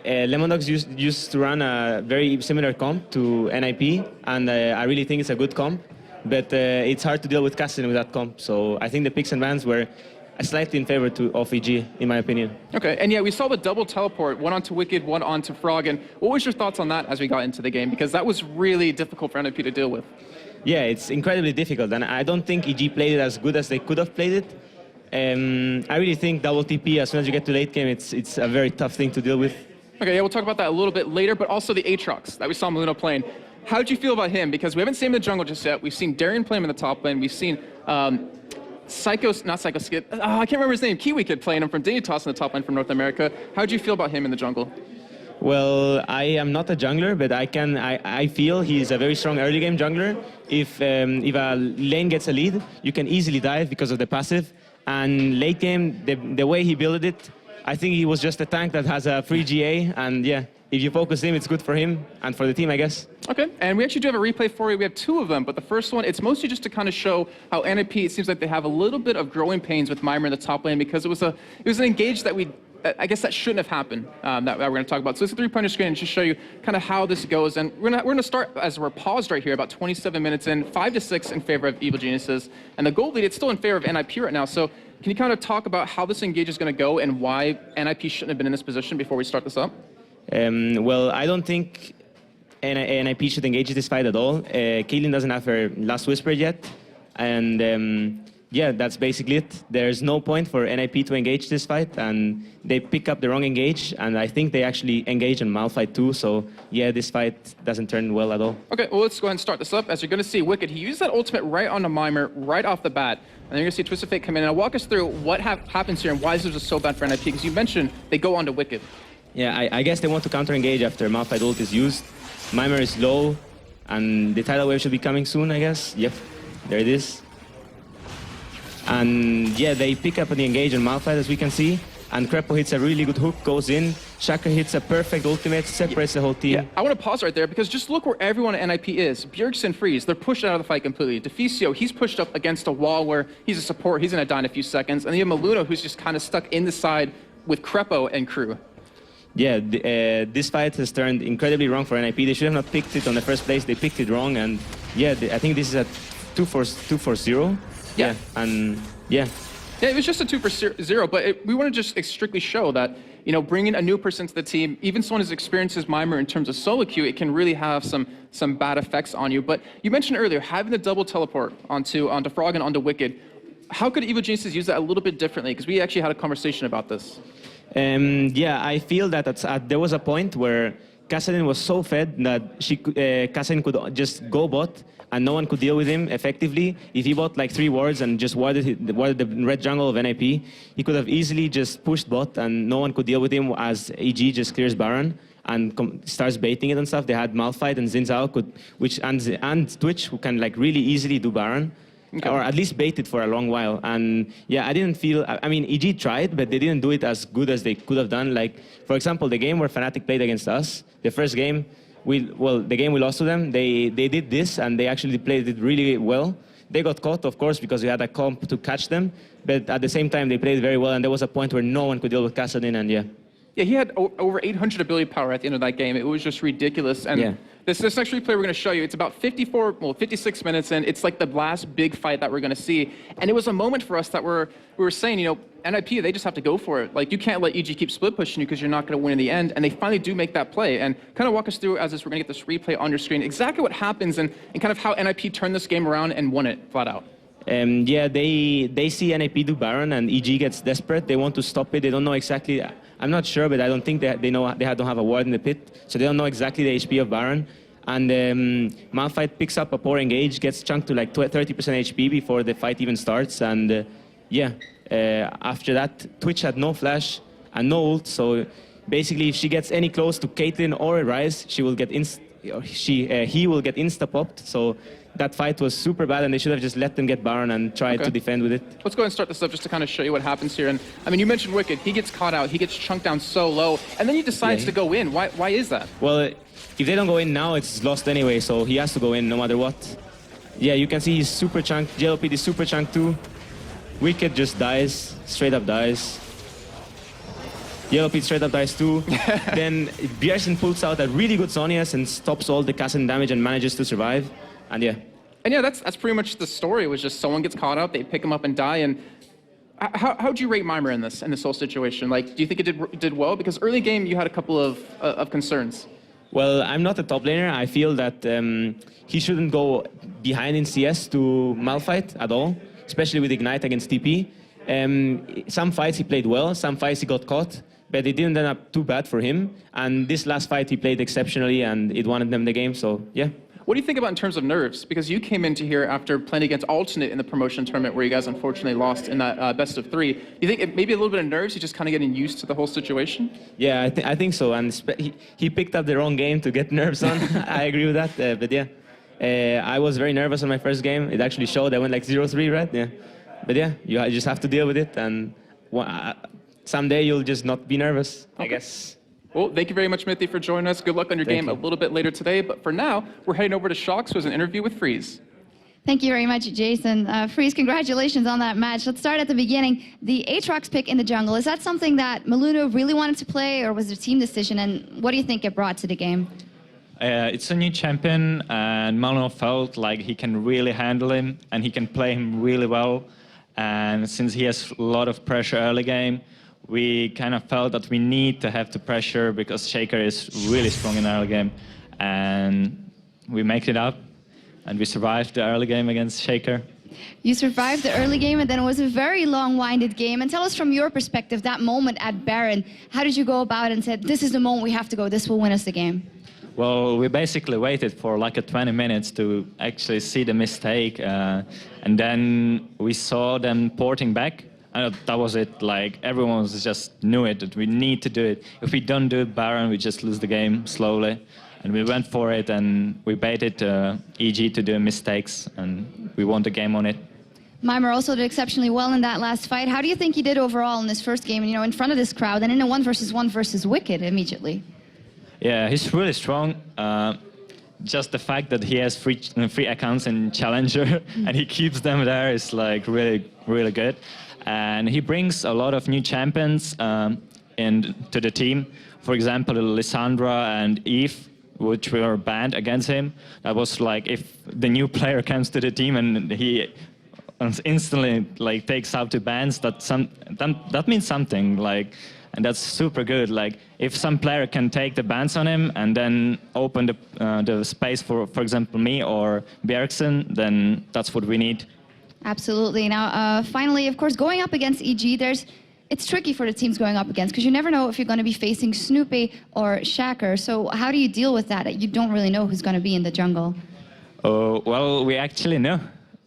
Lemon Dogs used to run a very similar comp to NIP, and I really think it's a good comp. But it's hard to deal with casting with that comp. So I think the picks and bans were slightly in favor of EG, in my opinion. Okay, and yeah, we saw the double teleport, one onto Wicked, one onto Frog. And what was your thoughts on that as we got into the game? Because that was really difficult for NIP to deal with. Yeah, it's incredibly difficult. And I don't think EG played it as good as they could have played it. I really think double TP, as soon as you get to late game, it's a very tough thing to deal with. Okay, yeah, we'll talk about that a little bit later, but also the Aatrox that we saw Melino playing. How did you feel about him? Because we haven't seen him in the jungle just yet. We've seen Darien play him in the top lane. We've seen not Psycho Skid, I can't remember his name, Kiwi Kid playing him from Dignitas in the top lane from North America. How did you feel about him in the jungle? Well, I am not a jungler, but I feel he's a very strong early game jungler. If a lane gets a lead, you can easily dive because of the passive. And late game, the way he built it, I think he was just a tank that has a free GA, and yeah, if you focus him, it's good for him and for the team, I guess. Okay, and we actually do have a replay for you. We have two of them, but the first one, it's mostly just to kind of show how NIP, it seems like they have a little bit of growing pains with Mimir in the top lane because it was an engage that I guess that shouldn't have happened, that we're going to talk about. So it's a three-pointer screen and just show you kind of how this goes. And we're going to start, as we're paused right here, about 27 minutes in, 5-6 in favor of Evil Geniuses. And the goal lead, it's still in favor of NIP right now. So can you kind of talk about how this engage is going to go and why NIP shouldn't have been in this position before we start this up? Well, I don't think NIP should engage this fight at all. Caitlyn doesn't have her last whisper yet. And yeah, that's basically it. There's no point for NIP to engage this fight, and they pick up the wrong engage, and I think they actually engage on Malphite too, so yeah, this fight doesn't turn well at all. Okay, well, let's go ahead and start this up. As you're going to see, Wicked, he used that ultimate right onto Mimir right off the bat, and then you're going to see Twisted Fate come in. And walk us through what happens here and why this is so bad for NIP, because you mentioned they go onto Wicked. Yeah, I guess they want to counter-engage after Malphite ult is used. Mimir is low, and the tidal wave should be coming soon, I guess. Yep, there it is. And yeah, they pick up the engage on Malphite, as we can see. And Crepo hits a really good hook, goes in. Shaka hits a perfect ultimate, separates the whole team. Yeah, I want to pause right there because just look where everyone at NIP is. Bjergsen Freeze, they're pushed out of the fight completely. Deficio, he's pushed up against a wall where he's a support, he's going to die in a few seconds. And then you have Maluno, who's just kind of stuck in the side with Crepo and crew. Yeah, this fight has turned incredibly wrong for NIP. They should have not picked it on the first place. They picked it wrong, and yeah, I think this is a 2-4-0. Yeah, and yeah. Yeah, it was just a 2-0, but we want to just strictly show that, you know, bringing a new person to the team, even someone as experienced as Mimir in terms of solo queue, it can really have some bad effects on you. But you mentioned earlier having the double teleport onto Frog and onto Wicked. How could Evil Geniuses use that a little bit differently? Because we actually had a conversation about this. Yeah, I feel that there was a point where Kassadin was so fed that Kassadin could just go bot and no one could deal with him effectively. If he bought like 3 wards and just warded the red jungle of NIP, he could have easily just pushed bot and no one could deal with him as EG just clears Baron and starts baiting it and stuff. They had Malphite and Xin Zhao, and Twitch, who can like really easily do Baron. Okay. Or at least bait it for a long while. And yeah, I didn't feel, I mean, EG tried, but they didn't do it as good as they could have done. Like, for example, the game where Fnatic played against us, the first game, the game we lost to them, they did this and they actually played it really well. They got caught, of course, because we had a comp to catch them, but at the same time, they played very well, and there was a point where no one could deal with Kassadin, and yeah. Yeah, he had over 800 ability power at the end of that game. It was just ridiculous. And yeah. This next replay we're going to show you, it's about 56 minutes in. It's like the last big fight that we're going to see. And it was a moment for us that we were saying, you know, NIP, they just have to go for it. Like, you can't let EG keep split pushing you because you're not going to win in the end. And they finally do make that play. And kind of walk us through, as we're going to get this replay on your screen, exactly what happens and kind of how NIP turned this game around and won it flat out. Yeah, they see NIP do Baron and EG gets desperate. They want to stop it. They don't know exactly. I'm not sure, but I don't think they know they don't have a ward in the pit, so they don't know exactly the HP of Baron. And Malphite picks up a poor engage, gets chunked to like 30% HP before the fight even starts. And yeah, after that, Twitch had no flash and no ult. So basically, if she gets any close to Caitlyn or Ryze, he will get insta popped. So that fight was super bad, and they should have just let them get Baron and tried to defend with it. Let's go ahead and start this up just to kind of show you what happens here. And I mean, you mentioned Wicked. He gets caught out. He gets chunked down so low, and then he decides to go in. Why is that? Well, if they don't go in now, it's lost anyway, so he has to go in no matter what. Yeah, you can see he's super chunked. JLP is super chunked too. Wicked just dies, straight up dies. JLP straight up dies too. Then Bjergsen pulls out a really good Zhonya's and stops all the Kassadin damage and manages to survive. And yeah. And yeah, that's pretty much the story. It was just someone gets caught out, they pick him up and die. And how'd you rate Mimir in this whole situation? Like, do you think it did well? Because early game you had a couple of concerns. Well, I'm not a top laner. I feel that he shouldn't go behind in CS to Malphite at all, especially with Ignite against TP. Some fights he played well, some fights he got caught, but it didn't end up too bad for him. And this last fight he played exceptionally, and it won them the game. So yeah. What do you think about in terms of nerves? Because you came into here after playing against Alternate in the promotion tournament where you guys unfortunately lost in that best of 3. You think maybe a little bit of nerves, you're just kind of getting used to the whole situation? Yeah, I think so. And he picked up the wrong game to get nerves on. I agree with that. But yeah, I was very nervous on my first game. It actually showed. I went like 0-3, right? Yeah. But yeah, you just have to deal with it, and someday you'll just not be nervous, I guess. Well, thank you very much, Mithi, for joining us. Good luck on your game a little bit later today. But for now, we're heading over to Shocks, who has an interview with Freeze. Thank you very much, Jason. Freeze, congratulations on that match. Let's start at the beginning. The Aatrox pick in the jungle, is that something that Maluno really wanted to play, or was it a team decision? And what do you think it brought to the game? It's a new champion, and Maluno felt like he can really handle him, and he can play him really well. And since he has a lot of pressure early game, we kind of felt that we need to have the pressure because Shaker is really strong in early game. And we make it up, and we survived the early game against Shaker. You survived the early game, and then it was a very long-winded game. And tell us from your perspective, that moment at Baron, how did you go about it and said, this is the moment we have to go, this will win us the game? Well, we basically waited for like 20 minutes to actually see the mistake. And then we saw them porting back. And that was it. Like, everyone just knew it, that we need to do it. If we don't do it, Baron, we just lose the game slowly. And we went for it, and we baited EG to do mistakes, and we won the game on it. Meimer also did exceptionally well in that last fight. How do you think he did overall in this first game, you know, in front of this crowd, and in a 1-versus-1 versus Wicked immediately? Yeah, he's really strong. Just the fact that he has free accounts in Challenger and he keeps them there is like really, really good. And he brings a lot of new champions into the team. For example, Lissandra and Eve, which were banned against him. That was like if the new player comes to the team and he instantly like takes out the bans, that means something. Like, and that's super good. Like, if some player can take the bans on him and then open the space for example, me or Bjergsen, then that's what we need. Absolutely. Now, finally, of course, going up against EG, it's tricky for the teams going up against because you never know if you're going to be facing Snoopy or Shaker. So how do you deal with that? You don't really know who's going to be in the jungle. Well, we actually know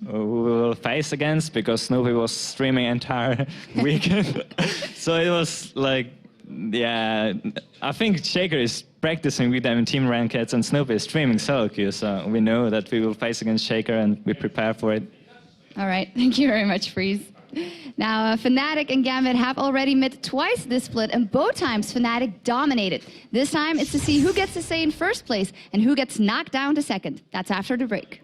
who we will face against because Snoopy was streaming entire weekend. So it was like, yeah, I think Shaker is practicing with them in team rankeds and Snoopy is streaming solo queue. So we know that we will face against Shaker and we prepare for it. All right, thank you very much, Freeze. Now, Fnatic and Gambit have already met twice this split, and both times Fnatic dominated. This time, it's to see who gets to stay in first place and who gets knocked down to second. That's after the break.